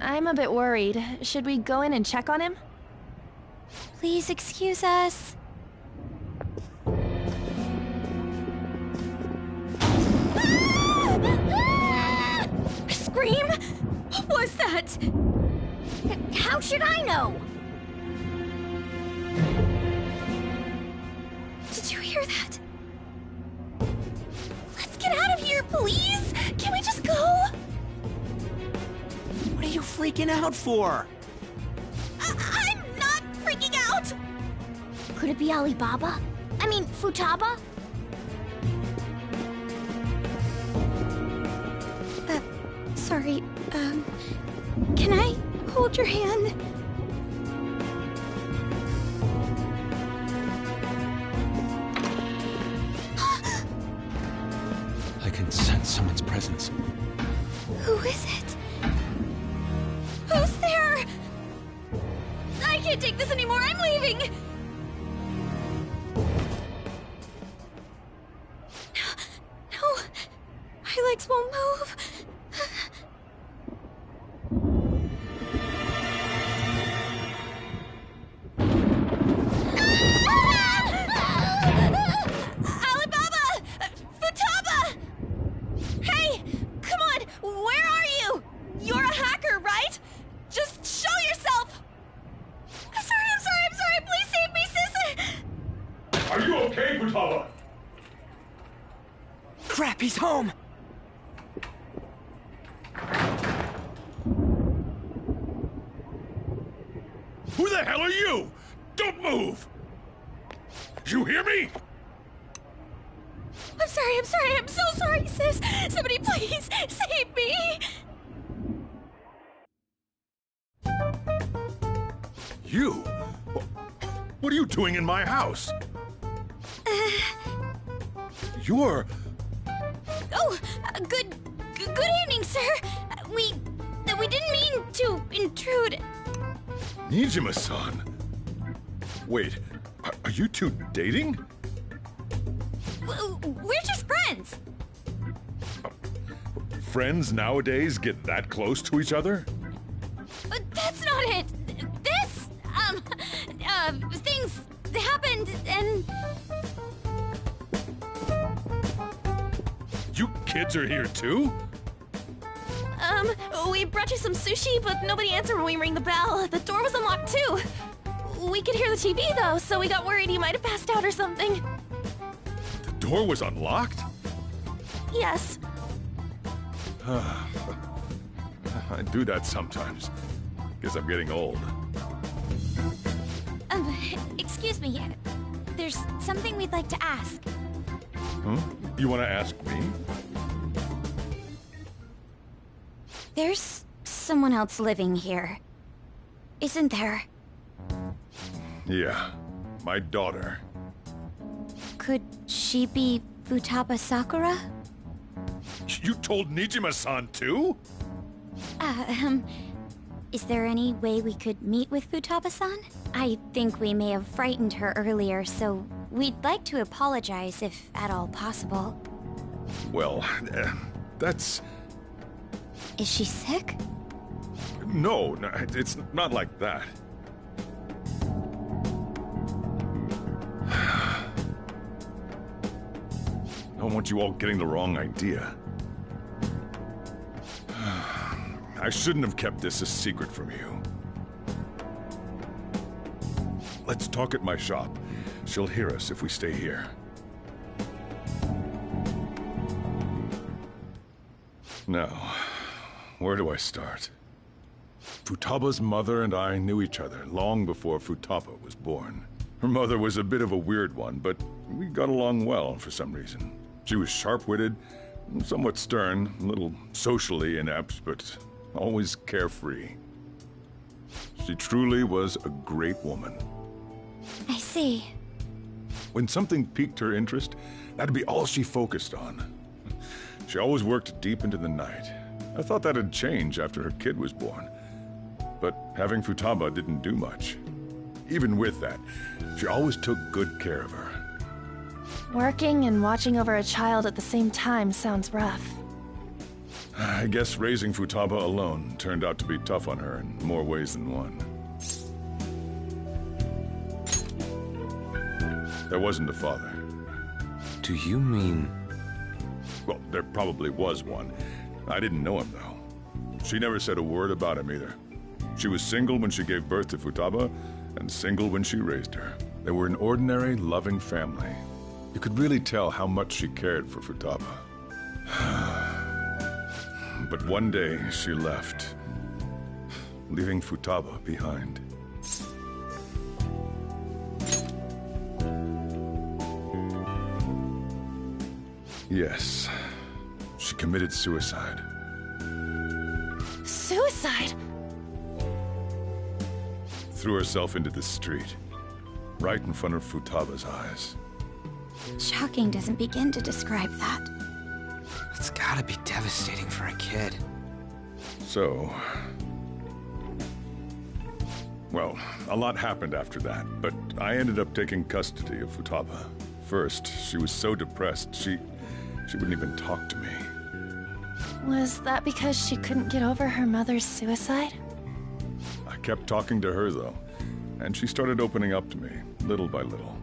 I'm a bit worried. Should we go in and check on him? Please excuse us. Scream? What was that? How should I know? Did you hear that? Let's get out of here, please! Can we just go? What are you freaking out for? I'm not freaking out! Could it be Alibaba? I mean, Futaba? Sorry, can I hold your hand? I can sense someone's presence. Who is it? Who's there? I can't take this anymore, I'm leaving! No, my legs won't move. Alibaba! Futaba! Hey! Come on! Where are you? You're a hacker, right? Just show yourself! I'm sorry! Please save me, sis! Are you okay, Futaba? Crap, he's home! hell are you? Don't move! You hear me? I'm sorry, I'm so sorry, sis. Somebody please save me. You? What are you doing in my house? You're... Oh, good evening, sir. We didn't mean to intrude. Nijima-san. Wait, are you two dating? We're just friends. Friends nowadays get that close to each other? But that's not it. This, things happened and... You kids are here too? We brought you some sushi, but nobody answered when we rang the bell. The door was unlocked too. We could hear the TV though, so we got worried you might have passed out or something. The door was unlocked? Yes. I do that sometimes. Guess I'm getting old. Excuse me. There's something we'd like to ask. Huh? You want to ask me? There's someone else living here, isn't there? Yeah, my daughter. Could she be Futaba Sakura? You told Nijima-san too? Is there any way we could meet with Futaba-san? I think we may have frightened her earlier, so we'd like to apologize if at all possible. Well, that's... Is she sick? No, it's not like that. I don't want you all getting the wrong idea. I shouldn't have kept this a secret from you. Let's talk at my shop. She'll hear us if we stay here. Now, where do I start? Futaba's mother and I knew each other long before Futaba was born. Her mother was a bit of a weird one, but we got along well for some reason. She was sharp-witted, somewhat stern, a little socially inept, but always carefree. She truly was a great woman. I see. When something piqued her interest, that'd be all she focused on. She always worked deep into the night. I thought that'd change after her kid was born. But having Futaba didn't do much. Even with that, she always took good care of her. Working and watching over a child at the same time sounds rough. I guess raising Futaba alone turned out to be tough on her in more ways than one. There wasn't a father. Do you mean... Well, there probably was one. I didn't know him, though. She never said a word about him either. She was single when she gave birth to Futaba, and single when she raised her. They were an ordinary, loving family. You could really tell how much she cared for Futaba. But one day, she left, leaving Futaba behind. Yes, she committed suicide. Suicide? Threw herself into the street, right in front of Futaba's eyes. Shocking doesn't begin to describe that. It's gotta be devastating for a kid. So... Well, a lot happened after that, but I ended up taking custody of Futaba. First, she was so depressed, she wouldn't even talk to me. Was that because she couldn't get over her mother's suicide? I kept talking to her, though, and she started opening up to me, little by little.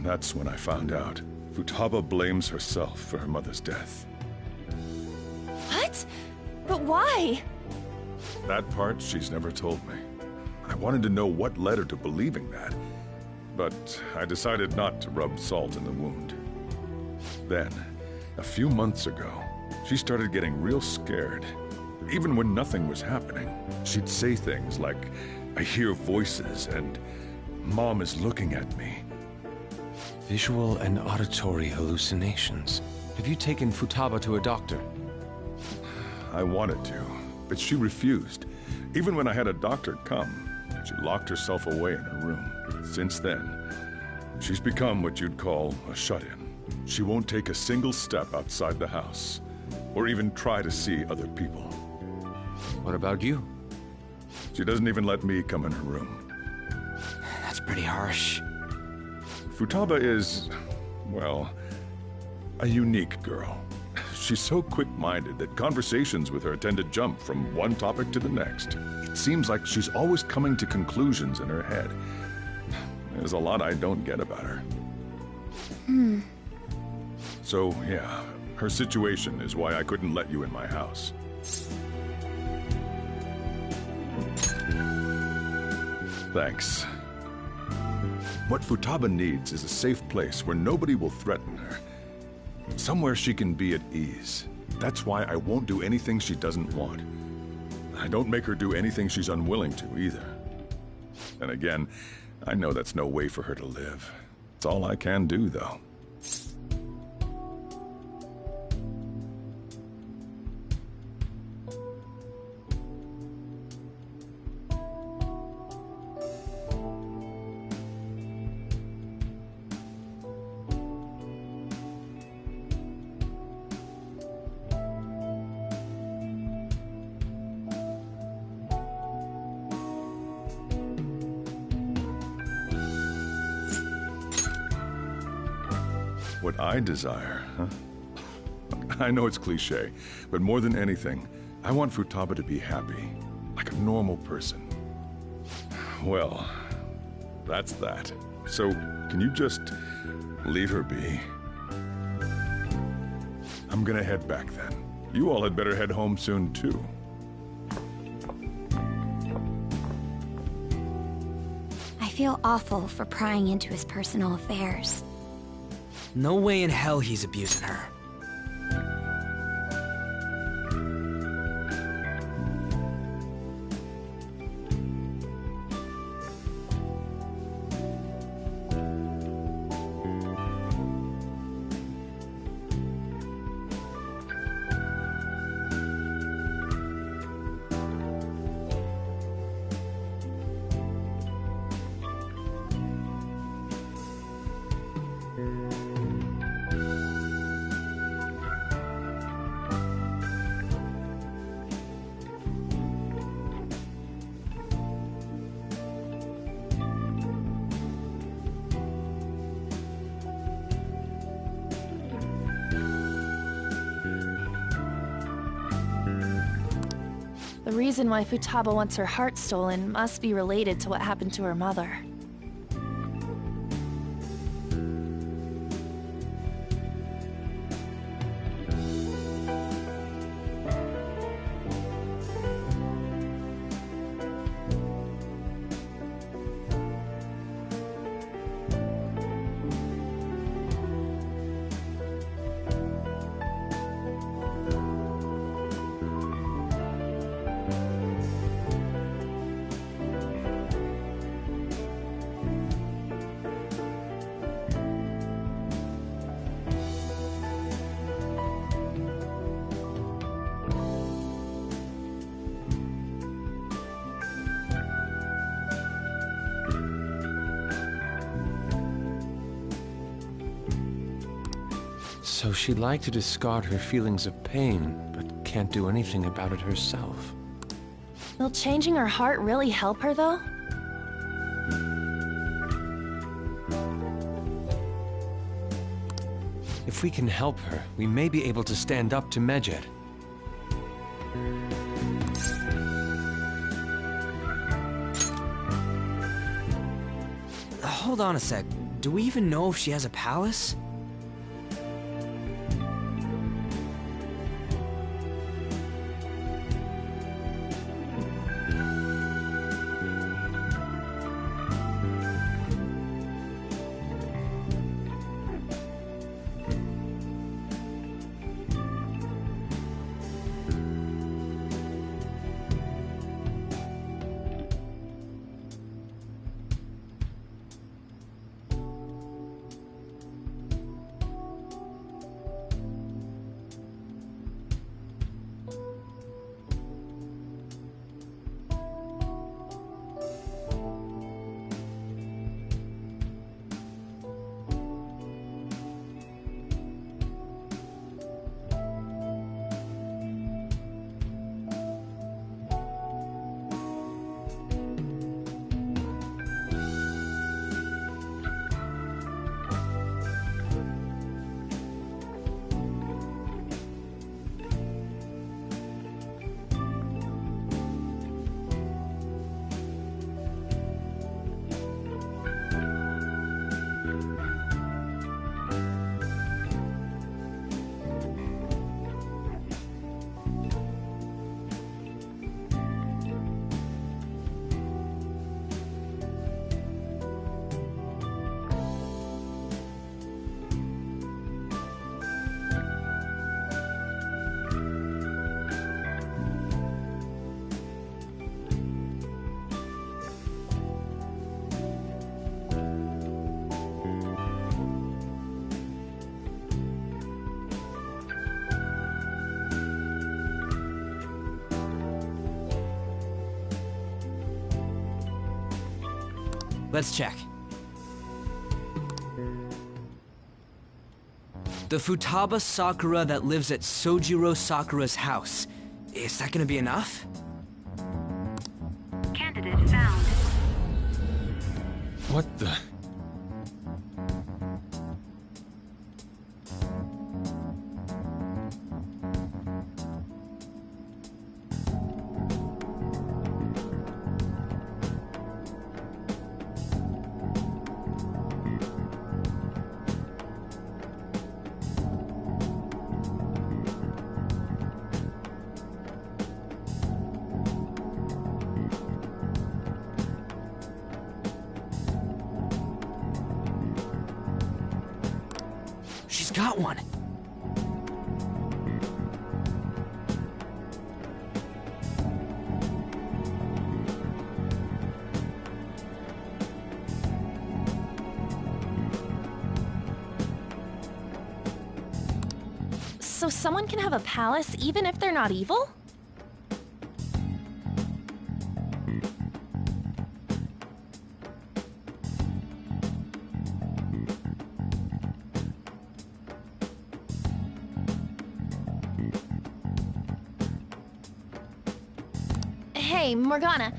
That's when I found out. Futaba blames herself for her mother's death. What? But why? That part she's never told me. I wanted to know what led her to believing that, but I decided not to rub salt in the wound. Then, a few months ago, she started getting real scared. Even when nothing was happening, she'd say things like, I hear voices, and Mom is looking at me. Visual and auditory hallucinations. Have you taken Futaba to a doctor? I wanted to, but she refused. Even when I had a doctor come, she locked herself away in her room. Since then, she's become what you'd call a shut-in. She won't take a single step outside the house, or even try to see other people. What about you? She doesn't even let me come in her room. That's pretty harsh. Futaba is, well, a unique girl. She's so quick-minded that conversations with her tend to jump from one topic to the next. It seems like she's always coming to conclusions in her head. There's a lot I don't get about her. So, yeah, her situation is why I couldn't let you in my house. Thanks. What Futaba needs is a safe place where nobody will threaten her. Somewhere she can be at ease. That's why I won't do anything she doesn't want. I don't make her do anything she's unwilling to, either. And again, I know that's no way for her to live. It's all I can do, though. What I desire, huh? I know it's cliché, but more than anything, I want Futaba to be happy, like a normal person. Well, that's that. So, can you just leave her be? I'm gonna head back then. You all had better head home soon, too. I feel awful for prying into his personal affairs. No way in hell he's abusing her. The reason why Futaba wants her heart stolen must be related to what happened to her mother. So she'd like to discard her feelings of pain, but can't do anything about it herself. Will changing her heart really help her, though? If we can help her, we may be able to stand up to Medjed. Hold on a sec. Do we even know if she has a palace? Let's check. The Futaba Sakura that lives at Sojiro Sakura's house. Is that gonna be enough? Candidate found. What the... She's got one. So someone can have a palace even if they're not evil? Hey, Morgana.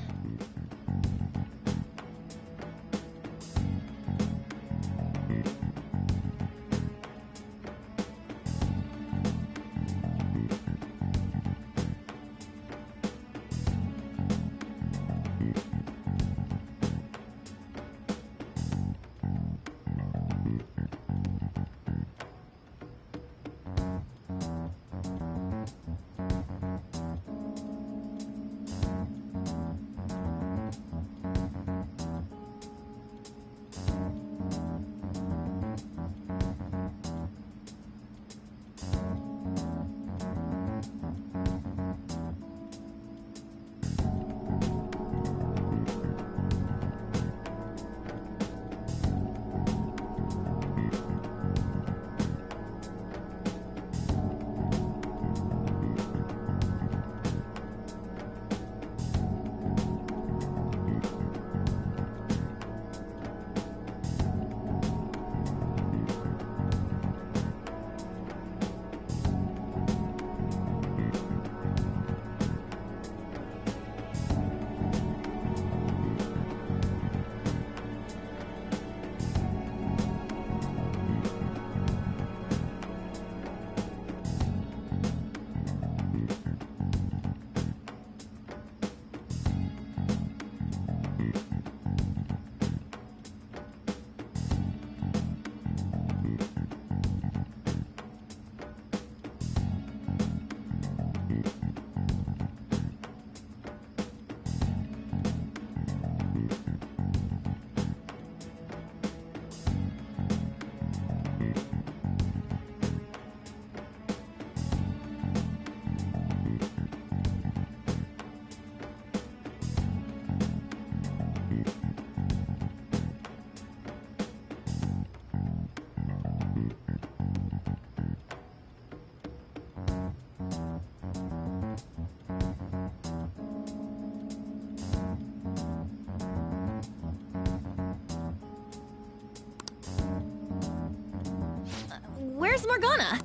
Where's Morgana?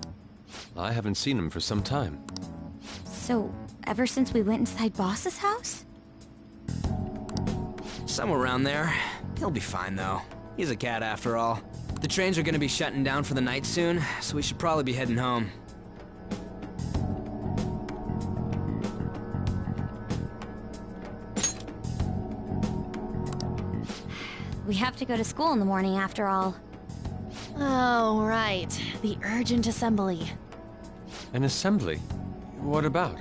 I haven't seen him for some time. So, ever since we went inside Boss's house? Somewhere around there. He'll be fine, though. He's a cat after all. The trains are gonna be shutting down for the night soon, so we should probably be heading home. We have to go to school in the morning after all. Oh, right. The urgent assembly. An assembly? What about?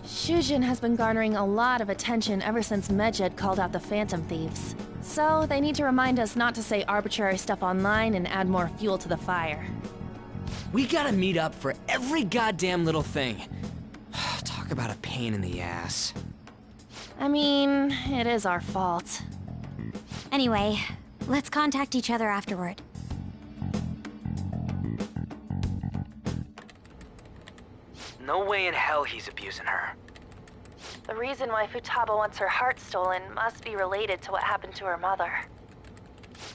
Shujin has been garnering a lot of attention ever since Medjed called out the Phantom Thieves. So they need to remind us not to say arbitrary stuff online and add more fuel to the fire. We gotta meet up for every goddamn little thing. Talk about a pain in the ass. I mean, it is our fault. Anyway, let's contact each other afterward. No way in hell he's abusing her. The reason why Futaba wants her heart stolen must be related to what happened to her mother.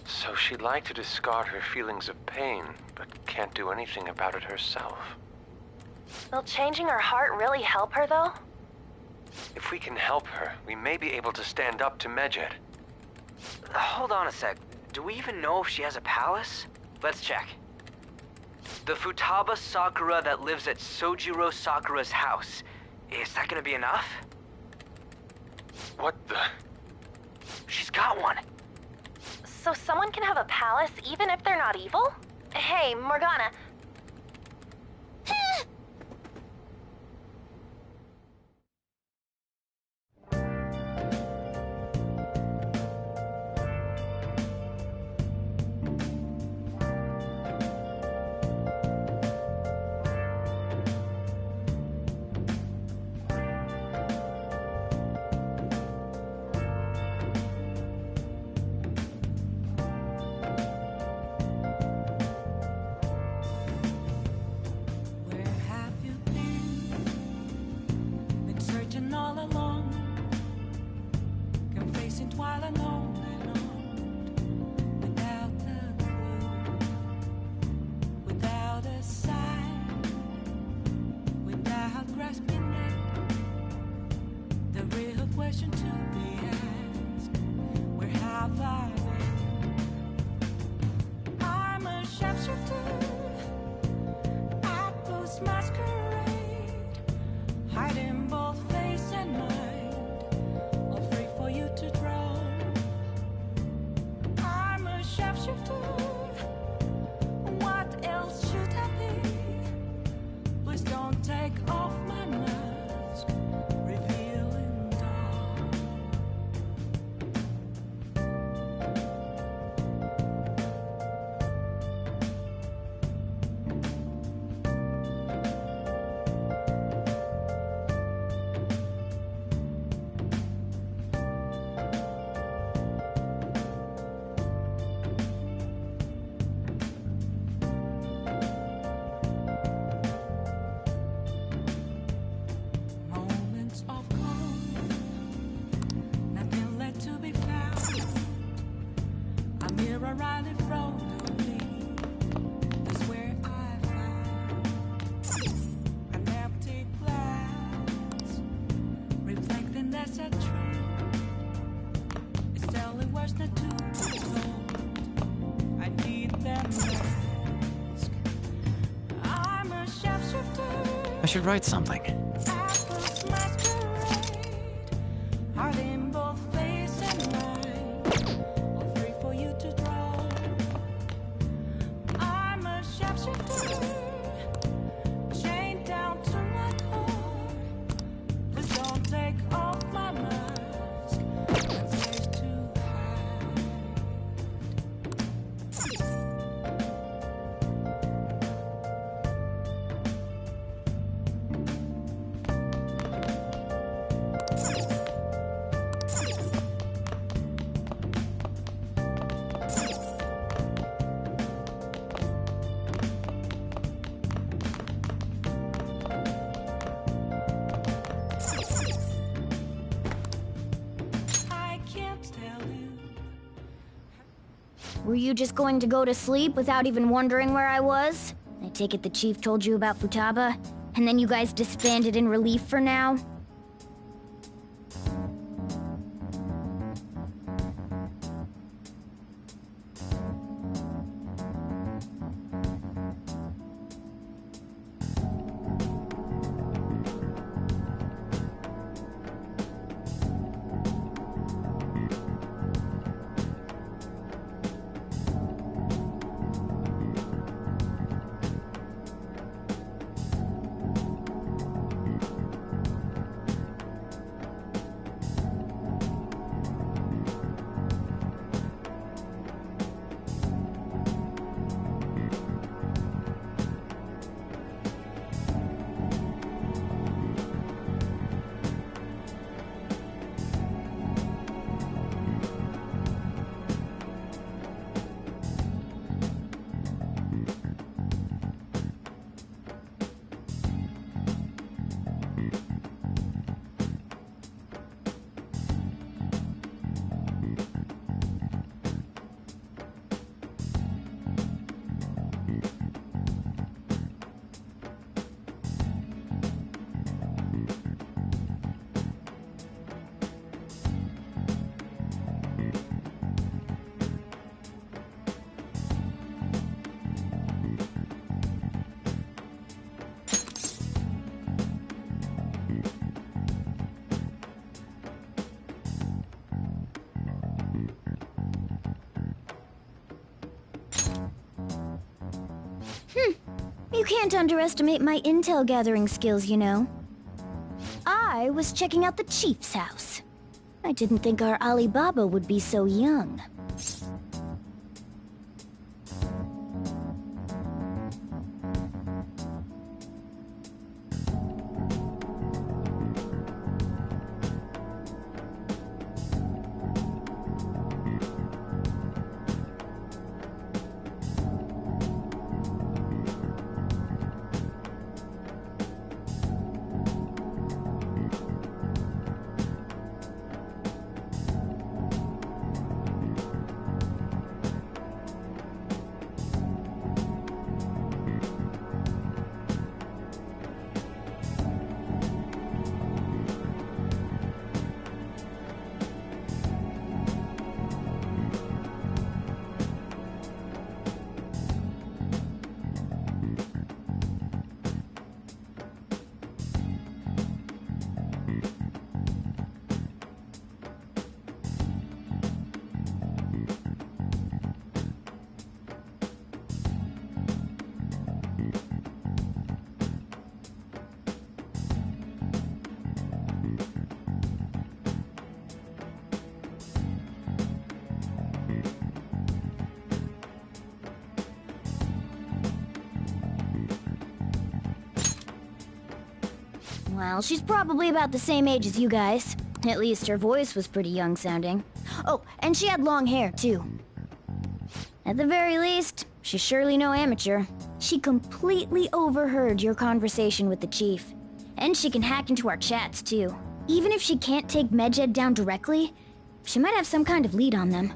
So she'd like to discard her feelings of pain, but can't do anything about it herself. Will changing her heart really help her, though? If we can help her, we may be able to stand up to Medjed. Hold on a sec. Do we even know if she has a palace? Let's check. The Futaba Sakura that lives at Sojiro Sakura's house. Is that gonna be enough? What the? She's got one. So someone can have a palace even if they're not evil? Hey, Morgana. Where have you been? Been searching all along, confessing while alone and on, without a clue, without a sign, without grasping it. The real question to be asked: where have I been? I'm a sharpshooter. Apples masquerade, hiding both face and mind, all free for you to draw. I'm a sharpshooter. What else should I be? Please don't take off my mask, revealing dawn. Moments of calm, nothing left to be found. A mirror right in front of me, that's where I found an empty glass, reflecting that's a truth. It's telling words not to be told. I need that mask. I'm a sharpshooter. I should write something. Apples masquerade, hiding both face and mind, all free for you to draw. I'm a sharpshooter, chained down to my core. Please don't take off my mask, that place to hide. I can't tell you. Were you just going to go to sleep without even wondering where I was? I take it the chief told you about Futaba, and then you guys disbanded in relief for now? You can't underestimate my intel gathering skills, you know. I was checking out the chief's house. I didn't think our Alibaba would be so young. Well, she's probably about the same age as you guys. At least her voice was pretty young sounding. Oh, and she had long hair, too. At the very least, she's surely no amateur. She completely overheard your conversation with the chief. And she can hack into our chats, too. Even if she can't take Medjed down directly, she might have some kind of lead on them.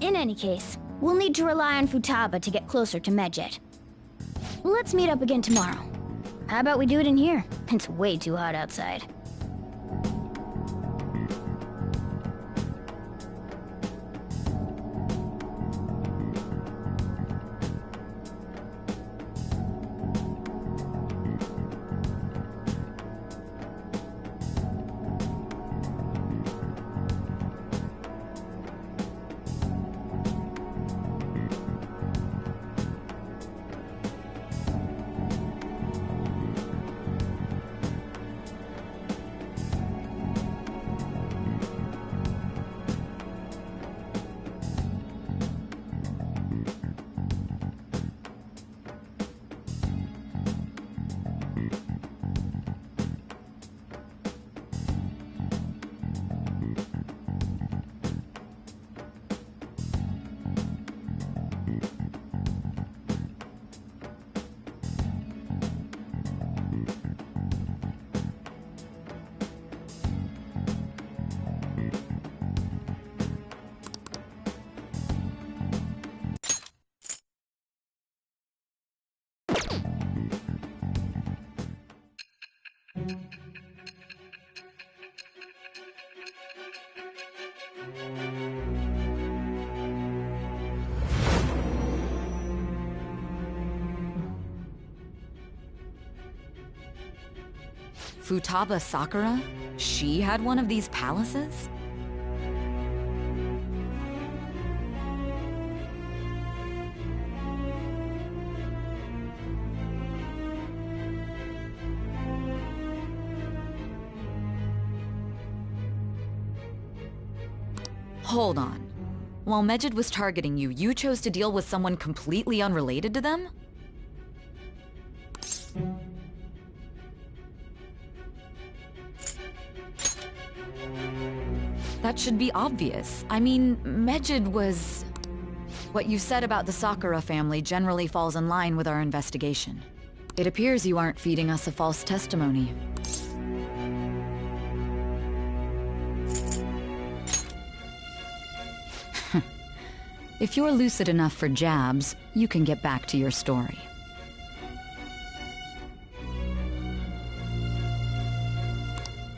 In any case, we'll need to rely on Futaba to get closer to Medjed. Let's meet up again tomorrow. How about we do it in here? It's way too hot outside. Futaba Sakura? She had one of these palaces? Hold on. While Medjed was targeting you, you chose to deal with someone completely unrelated to them? That should be obvious. I mean, Medjed was... What you said about the Sakura family generally falls in line with our investigation. It appears you aren't feeding us a false testimony. If you're lucid enough for jabs, you can get back to your story.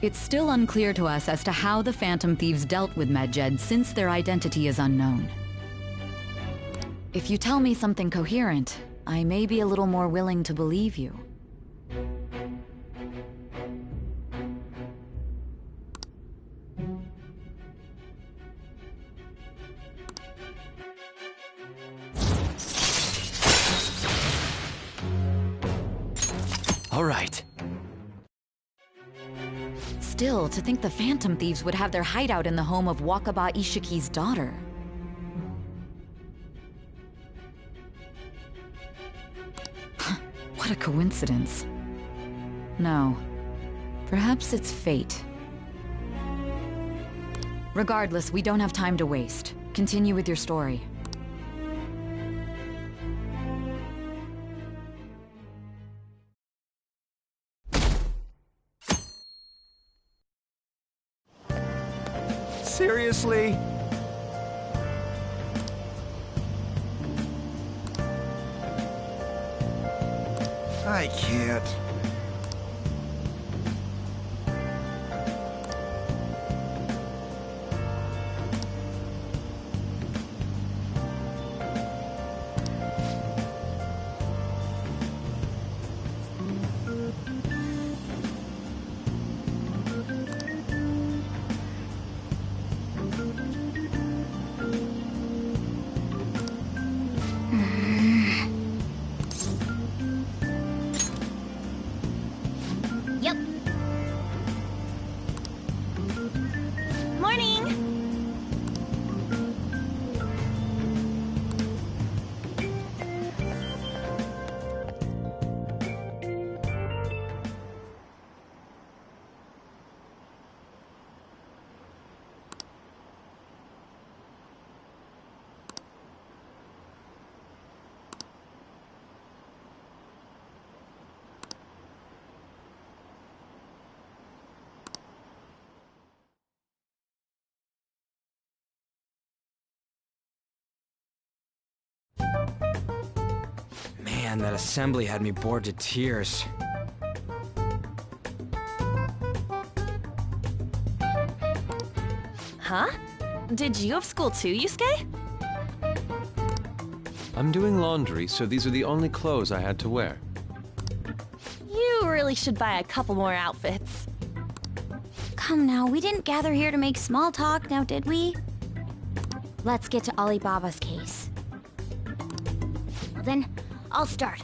It's still unclear to us as to how the Phantom Thieves dealt with Medjed since their identity is unknown. If you tell me something coherent, I may be a little more willing to believe you. All right. Still, to think the Phantom Thieves would have their hideout in the home of Wakaba Ishiki's daughter. What a coincidence. No. Perhaps it's fate. Regardless, we don't have time to waste. Continue with your story. Seriously? I can't. Yep. Morning! Man, that assembly had me bored to tears. Huh? Did you have school too, Yusuke? I'm doing laundry, so these are the only clothes I had to wear. You really should buy a couple more outfits. Come now, we didn't gather here to make small talk, now did we? Let's get to Alibaba's case. Well then, I'll start.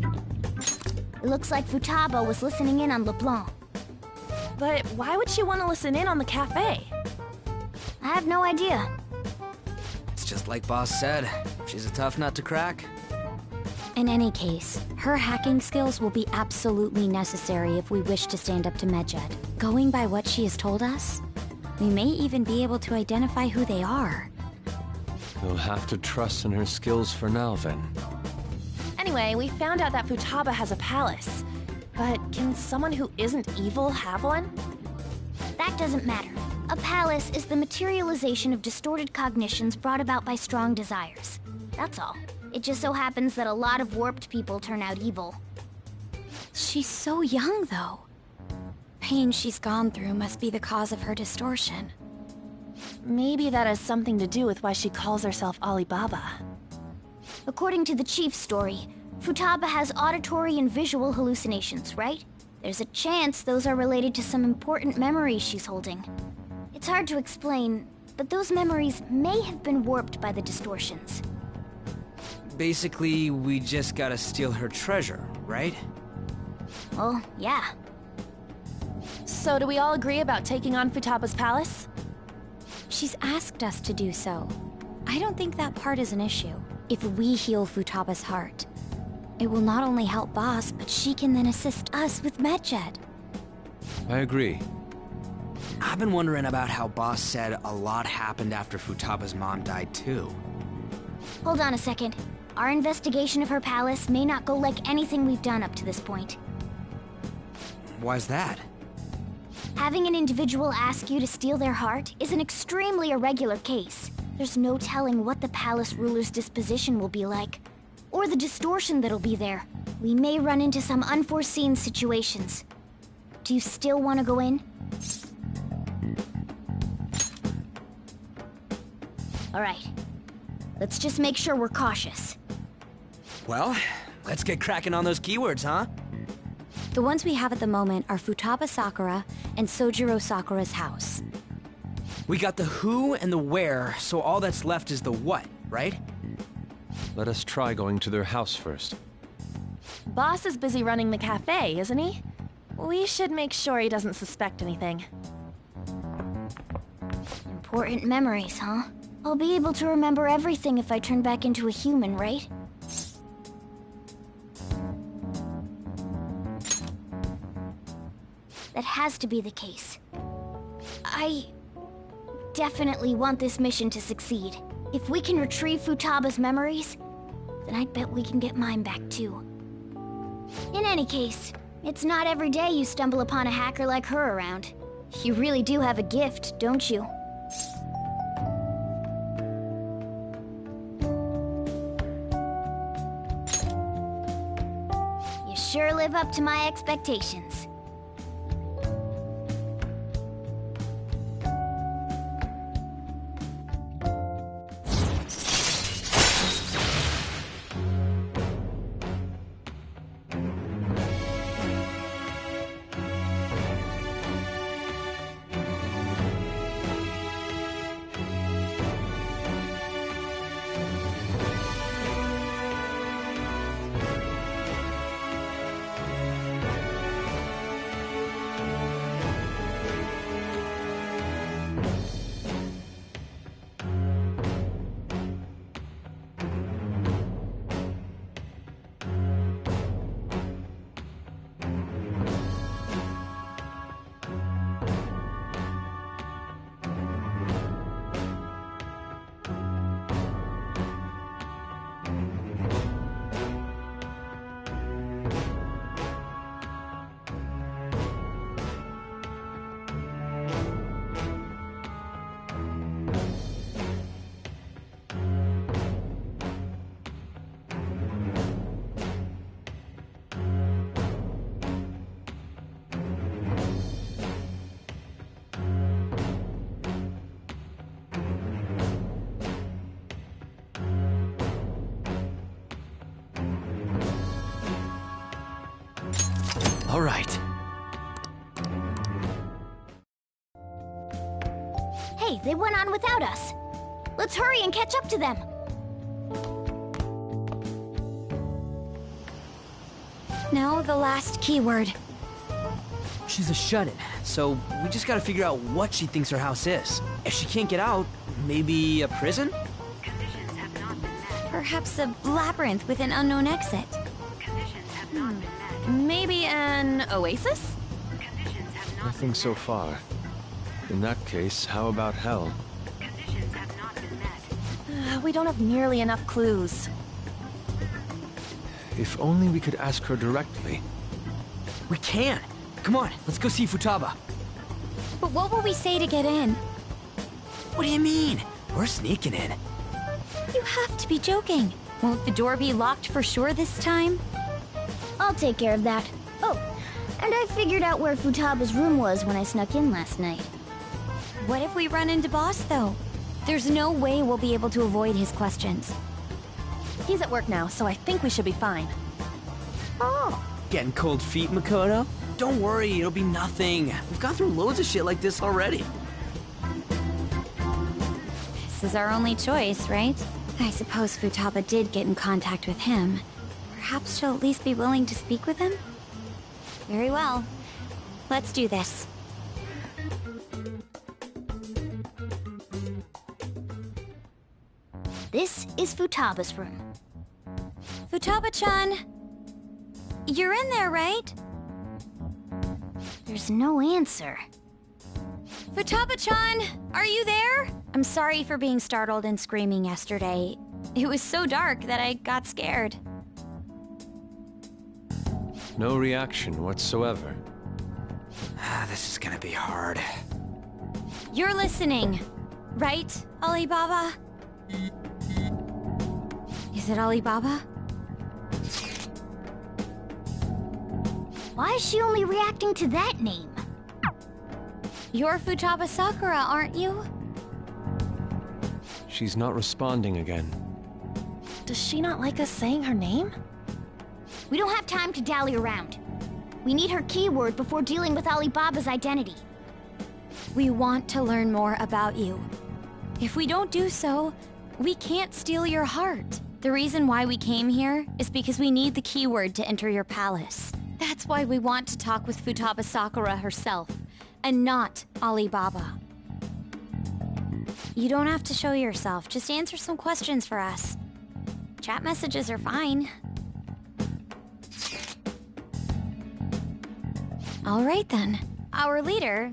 It looks like Futaba was listening in on LeBlanc. But why would she want to listen in on the cafe? I have no idea. It's just like Boss said. She's a tough nut to crack. In any case, her hacking skills will be absolutely necessary if we wish to stand up to Medjed. Going by what she has told us, we may even be able to identify who they are. You'll have to trust in her skills for now, then. Anyway, we found out that Futaba has a palace. But can someone who isn't evil have one? That doesn't matter. A palace is the materialization of distorted cognitions brought about by strong desires. That's all. It just so happens that a lot of warped people turn out evil. She's so young, though. Pain she's gone through must be the cause of her distortion. Maybe that has something to do with why she calls herself Alibaba. According to the chief's story, Futaba has auditory and visual hallucinations, right? There's a chance those are related to some important memories she's holding. It's hard to explain, but those memories may have been warped by the distortions. Basically, we just gotta steal her treasure, right? Well, yeah. So do we all agree about taking on Futaba's palace? She's asked us to do so. I don't think that part is an issue. If we heal Futaba's heart, it will not only help Boss, but she can then assist us with Medjed. I agree. I've been wondering about how Boss said a lot happened after Futaba's mom died, too. Hold on a second. Our investigation of her palace may not go like anything we've done up to this point. Why's that? Having an individual ask you to steal their heart is an extremely irregular case. There's no telling what the palace ruler's disposition will be like, or the distortion that'll be there. We may run into some unforeseen situations. Do you still want to go in? All right. Let's just make sure we're cautious. Well, let's get cracking on those keywords, huh? The ones we have at the moment are Futaba Sakura and Sojiro Sakura's house. We got the who and the where, so all that's left is the what, right? Let us try going to their house first. Boss is busy running the cafe, isn't he? We should make sure he doesn't suspect anything. Important memories, huh? I'll be able to remember everything if I turn back into a human, right? That has to be the case. I definitely want this mission to succeed. If we can retrieve Futaba's memories, then I'd bet we can get mine back too. In any case, it's not every day you stumble upon a hacker like her around. You really do have a gift, don't you? You sure live up to my expectations. All right. Hey, they went on without us. Let's hurry and catch up to them. Now the last keyword. She's a shut-in, so we just gotta figure out what she thinks her house is. If she can't get out, maybe a prison? Perhaps a labyrinth with an unknown exit. Maybe an oasis? Nothing so far. In that case, how about hell? We don't have nearly enough clues. If only we could ask her directly. We can! Come on, let's go see Futaba. But what will we say to get in? What do you mean? We're sneaking in. You have to be joking. Won't the door be locked for sure this time? I'll take care of that. Oh, and I figured out where Futaba's room was when I snuck in last night. What if we run into Boss, though? There's no way we'll be able to avoid his questions. He's at work now, so I think we should be fine. Oh. Getting cold feet, Makoto? Don't worry, it'll be nothing. We've gone through loads of shit like this already. This is our only choice, right? I suppose Futaba did get in contact with him. Perhaps she'll at least be willing to speak with him? Very well. Let's do this. This is Futaba's room. Futaba-chan! You're in there, right? There's no answer. Futaba-chan! Are you there? I'm sorry for being startled and screaming yesterday. It was so dark that I got scared. No reaction whatsoever. This is gonna be hard. You're listening, right, Alibaba? Is it Alibaba? Why is she only reacting to that name? You're Futaba Sakura, aren't you? She's not responding again. Does she not like us saying her name? We don't have time to dally around. We need her keyword before dealing with Alibaba's identity. We want to learn more about you. If we don't do so, we can't steal your heart. The reason why we came here is because we need the keyword to enter your palace. That's why we want to talk with Futaba Sakura herself, and not Alibaba. You don't have to show yourself, just answer some questions for us. Chat messages are fine. All right then. Our leader,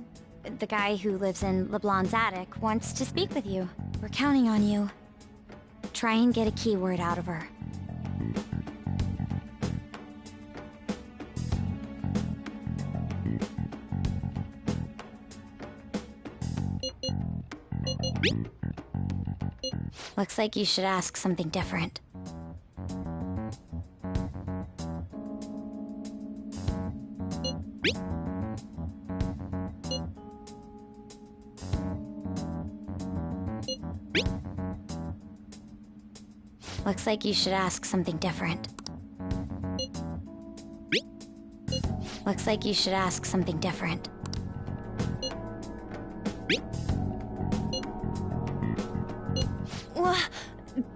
the guy who lives in LeBlanc's attic, wants to speak with you. We're counting on you. Try and get a keyword out of her. Looks like you should ask something different. Looks like you should ask something different. Looks like you should ask something different.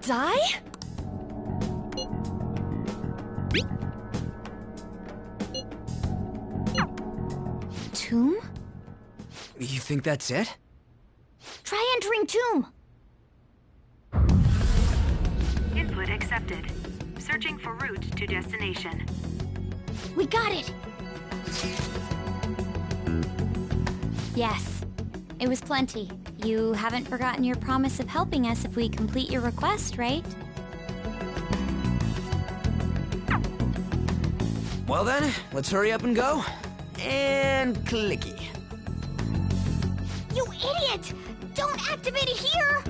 Die? Tomb? You think that's it? Try entering tomb! Input accepted. Searching for route to destination. We got it! Yes. It was plenty. You haven't forgotten your promise of helping us if we complete your request, right? Well then, let's hurry up and go. And clicky. You idiot! Don't activate it here!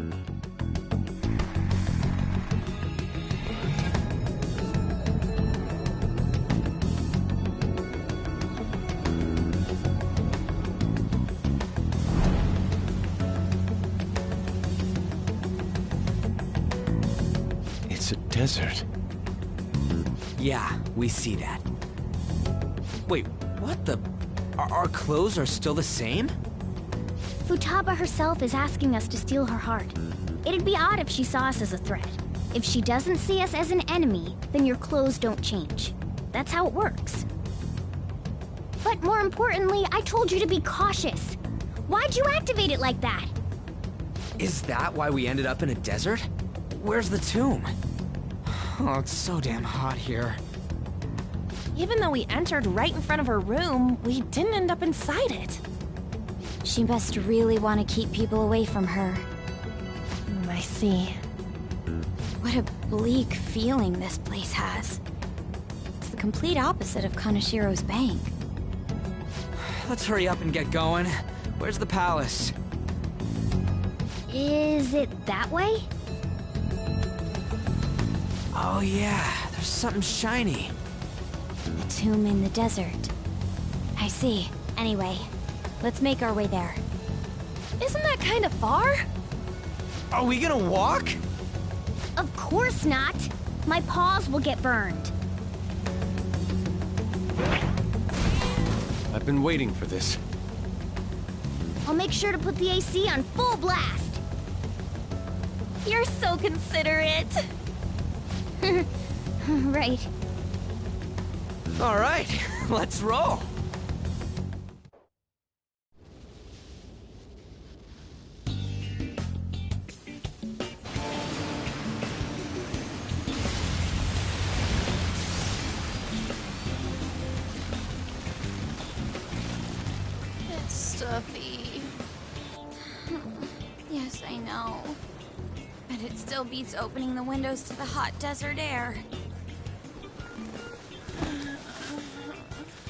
It's a desert. Yeah, we see that. Wait, what the? Our clothes are still the same? Futaba herself is asking us to steal her heart. It'd be odd if she saw us as a threat. If she doesn't see us as an enemy, then your clothes don't change. That's how it works. But more importantly, I told you to be cautious. Why'd you activate it like that? Is that why we ended up in a desert? Where's the tomb? Oh, it's so damn hot here. Even though we entered right in front of her room, we didn't end up inside it. She must really want to keep people away from her. I see. What a bleak feeling this place has. It's the complete opposite of Kanashiro's bank. Let's hurry up and get going. Where's the palace? Is it that way? Oh yeah, there's something shiny. A tomb in the desert. I see. Anyway, let's make our way there. Isn't that kind of far? Are we gonna walk? Of course not! My paws will get burned. I've been waiting for this. I'll make sure to put the AC on full blast. You're so considerate. Right. All right, let's roll. It's stuffy. Yes, I know. But it still beats opening the windows to the hot desert air.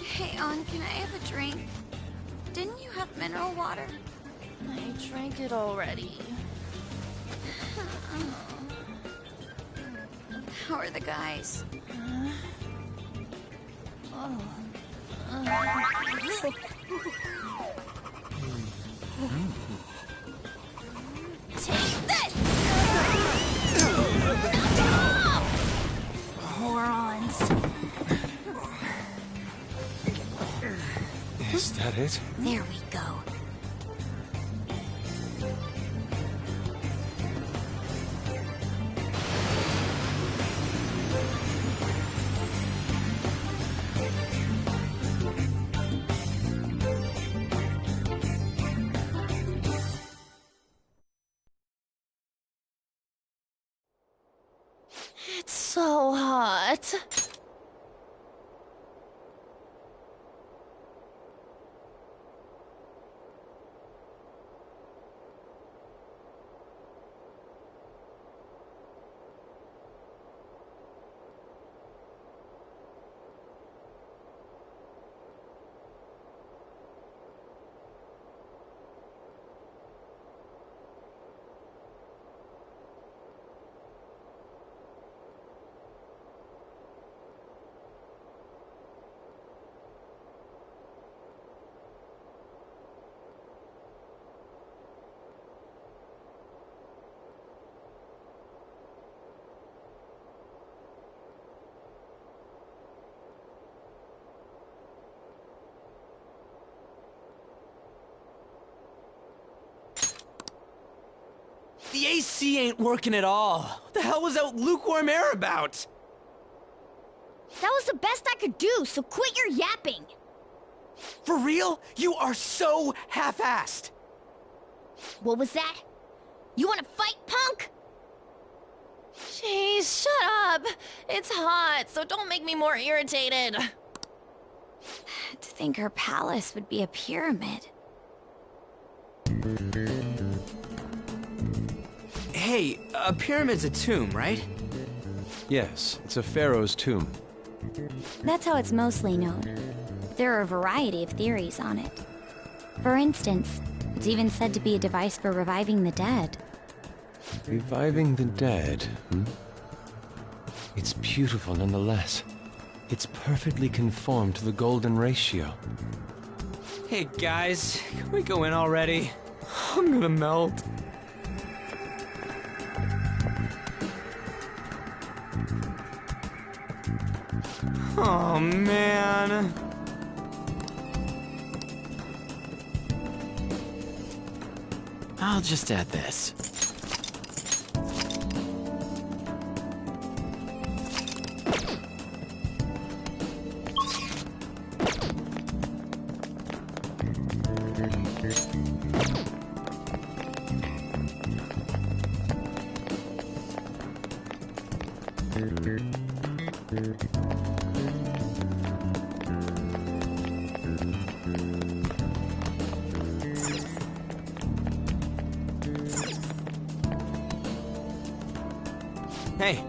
Hey, Ann, can I have a drink? Didn't you have mineral water? I drank it already. How are the guys? Take this! Morons. Is that it? There we go. It's so hot. The AC ain't working at all. What the hell was that lukewarm air about? That was the best I could do, so quit your yapping. For real? You are so half-assed. What was that? You wanna fight, punk? Jeez, shut up. It's hot, so don't make me more irritated. To think her palace would be a pyramid. Hey, a pyramid's a tomb, right? Yes, it's a pharaoh's tomb. That's how it's mostly known. There are a variety of theories on it. For instance, it's even said to be a device for reviving the dead. Reviving the dead, hmm? It's beautiful nonetheless. It's perfectly conformed to the golden ratio. Hey guys, can we go in already? I'm gonna melt. Oh man. I'll just add this. Hey.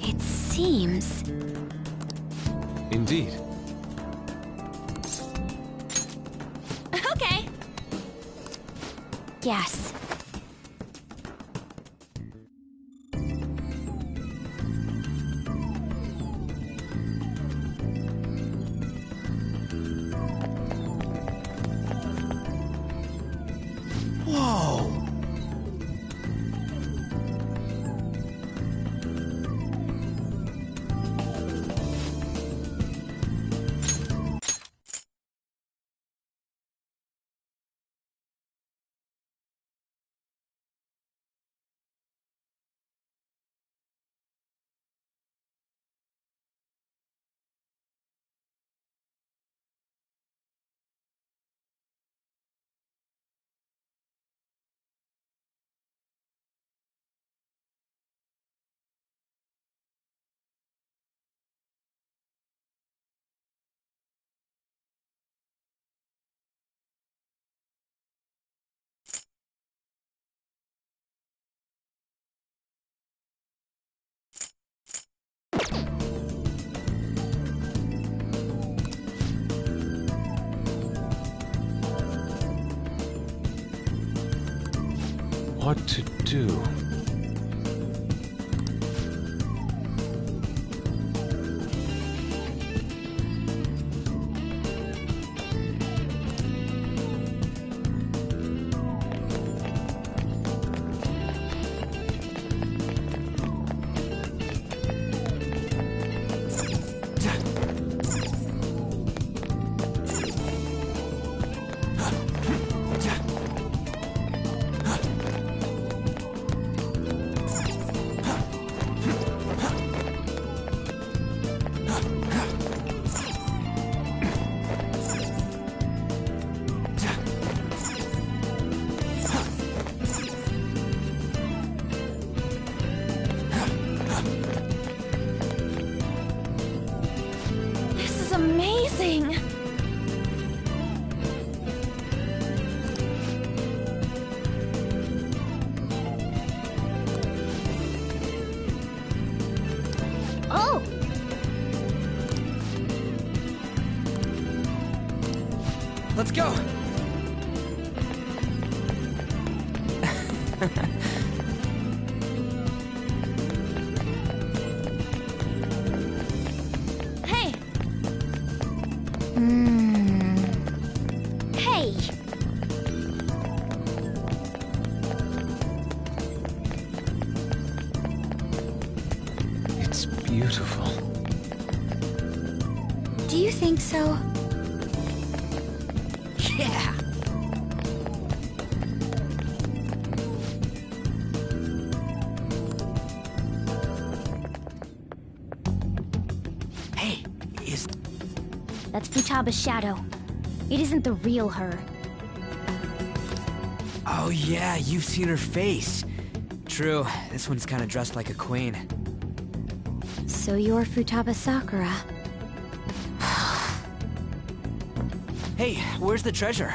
It seems... Indeed. Okay. Yes. What to do? Amazing! Oh! Let's go! Hey! Hey! It's beautiful. Do you think so? Yeah! Hey, is... That's Futaba's shadow. It isn't the real her. Oh yeah, you've seen her face. True, this one's kinda dressed like a queen. So you're Futaba Sakura. Hey, where's the treasure?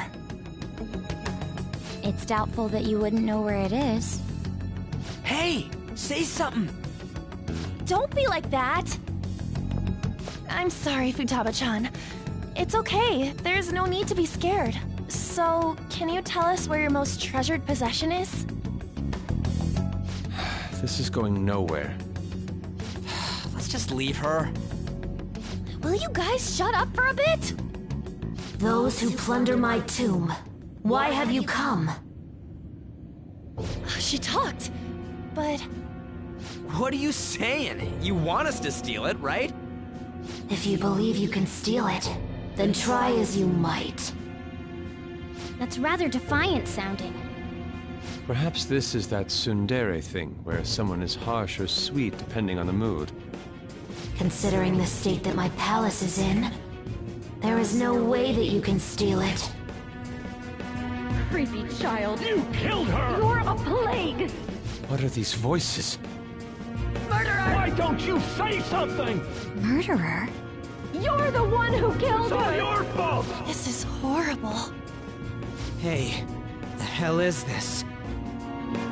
It's doubtful that you wouldn't know where it is. Hey, say something! Don't be like that! I'm sorry, Futaba-chan. It's okay. There's no need to be scared. So, can you tell us where your most treasured possession is? This is going nowhere. Let's just leave her. Will you guys shut up for a bit? Those who plunder my tomb, why have you come? She talked, but... What are you saying? You want us to steal it, right? If you believe you can steal it, then try as you might. That's rather defiant sounding. Perhaps this is that tsundere thing, where someone is harsh or sweet depending on the mood. Considering the state that my palace is in, there is no way that you can steal it. Creepy child. You killed her! You're a plague! What are these voices? Murderer! Why don't you say something? Murderer? You're the one who killed It's all her! your fault! This is horrible. Hey, the hell is this?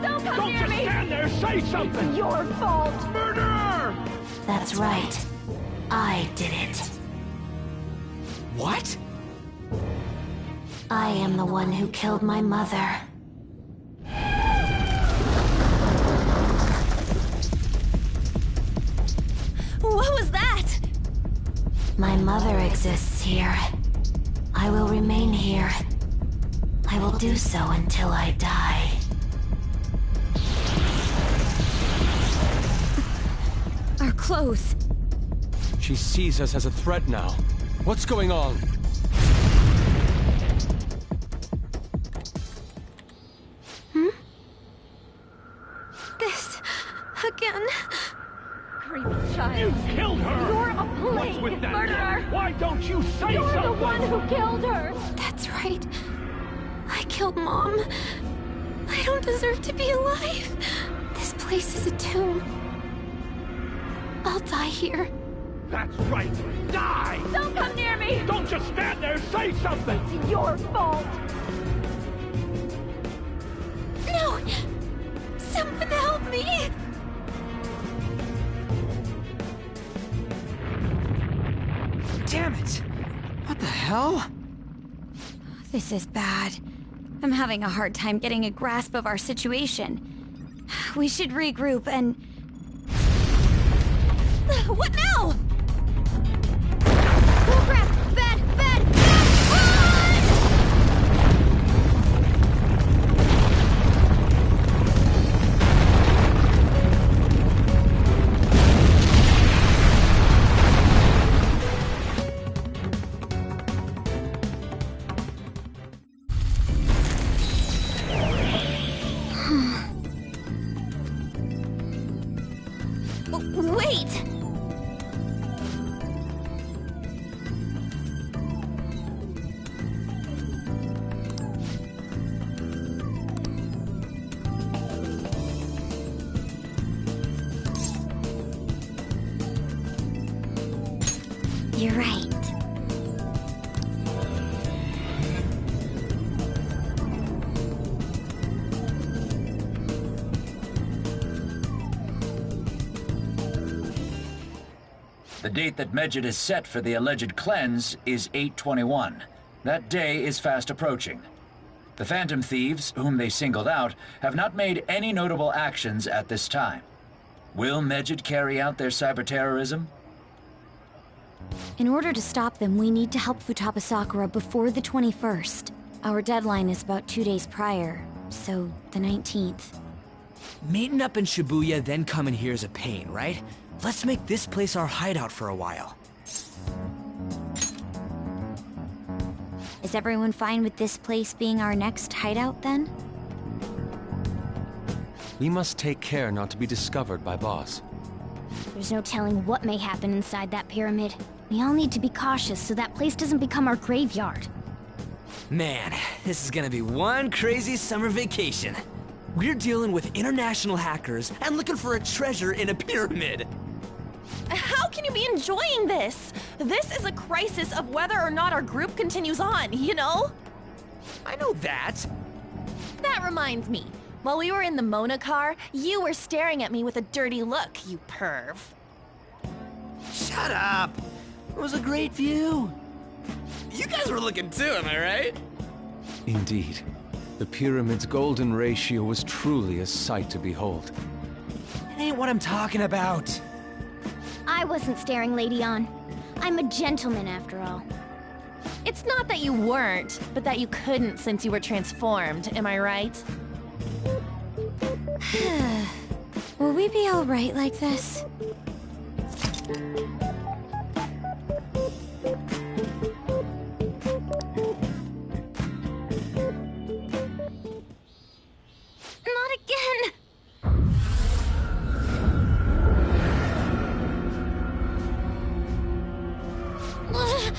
Don't come Don't near just me! stand there, say something! It's your fault! Murderer! That's right. I did it. What? I am the one who killed my mother. What was that? My mother exists here. I will remain here. I will do so until I die. Our clothes. She sees us as a threat now. What's going on? This... again. Creepy child. You killed her! You're a plague! What's with that? Murderer! Why don't you say You're something? the one who killed her! That's right. I killed Mom. I don't deserve to be alive. This place is a tomb. I'll die here. That's right. Die! Don't come near me! Don't just stand there, say something! It's your fault! No! Someone help me! Damn it! What the hell? This is bad. I'm having a hard time getting a grasp of our situation. We should regroup and... What now? Oh crap! Bad! Wait! You're right. The date that Medjed has set for the alleged cleanse is 8/21. That day is fast approaching. The Phantom Thieves, whom they singled out, have not made any notable actions at this time. Will Medjed carry out their cyber-terrorism? In order to stop them, we need to help Futaba Sakura before the 21st. Our deadline is about 2 days prior, so the 19th. Meeting up in Shibuya, then coming here is a pain, right? Let's make this place our hideout for a while. Is everyone fine with this place being our next hideout, then? We must take care not to be discovered by Boss. There's no telling what may happen inside that pyramid. We all need to be cautious so that place doesn't become our graveyard. Man, this is gonna be one crazy summer vacation. We're dealing with international hackers and looking for a treasure in a pyramid. How can you be enjoying this? This is a crisis of whether or not our group continues on, you know? I know that. That reminds me. While we were in the Mona car, you were staring at me with a dirty look, you perv. Shut up! It was a great view. You guys were looking too, am I right? Indeed. The pyramid's golden ratio was truly a sight to behold. It ain't what I'm talking about. I wasn't staring Lady On. I'm a gentleman after all. It's not that you weren't, but that you couldn't since you were transformed, am I right? Will we be alright like this? Not again! Mom!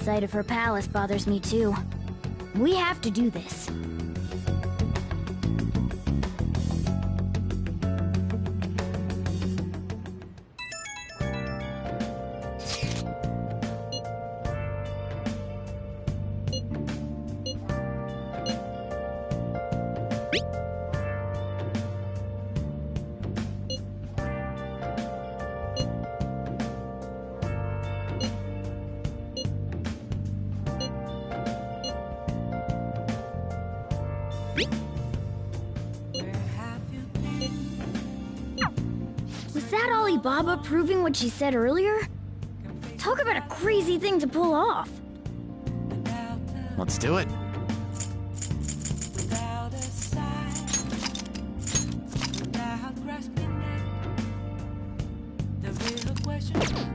sight of her palace bothers me too. We have to do this. Was that Alibaba proving what she said earlier? Talk about a crazy thing to pull off. Let's do it. Without a sigh, without grasping it, the real question.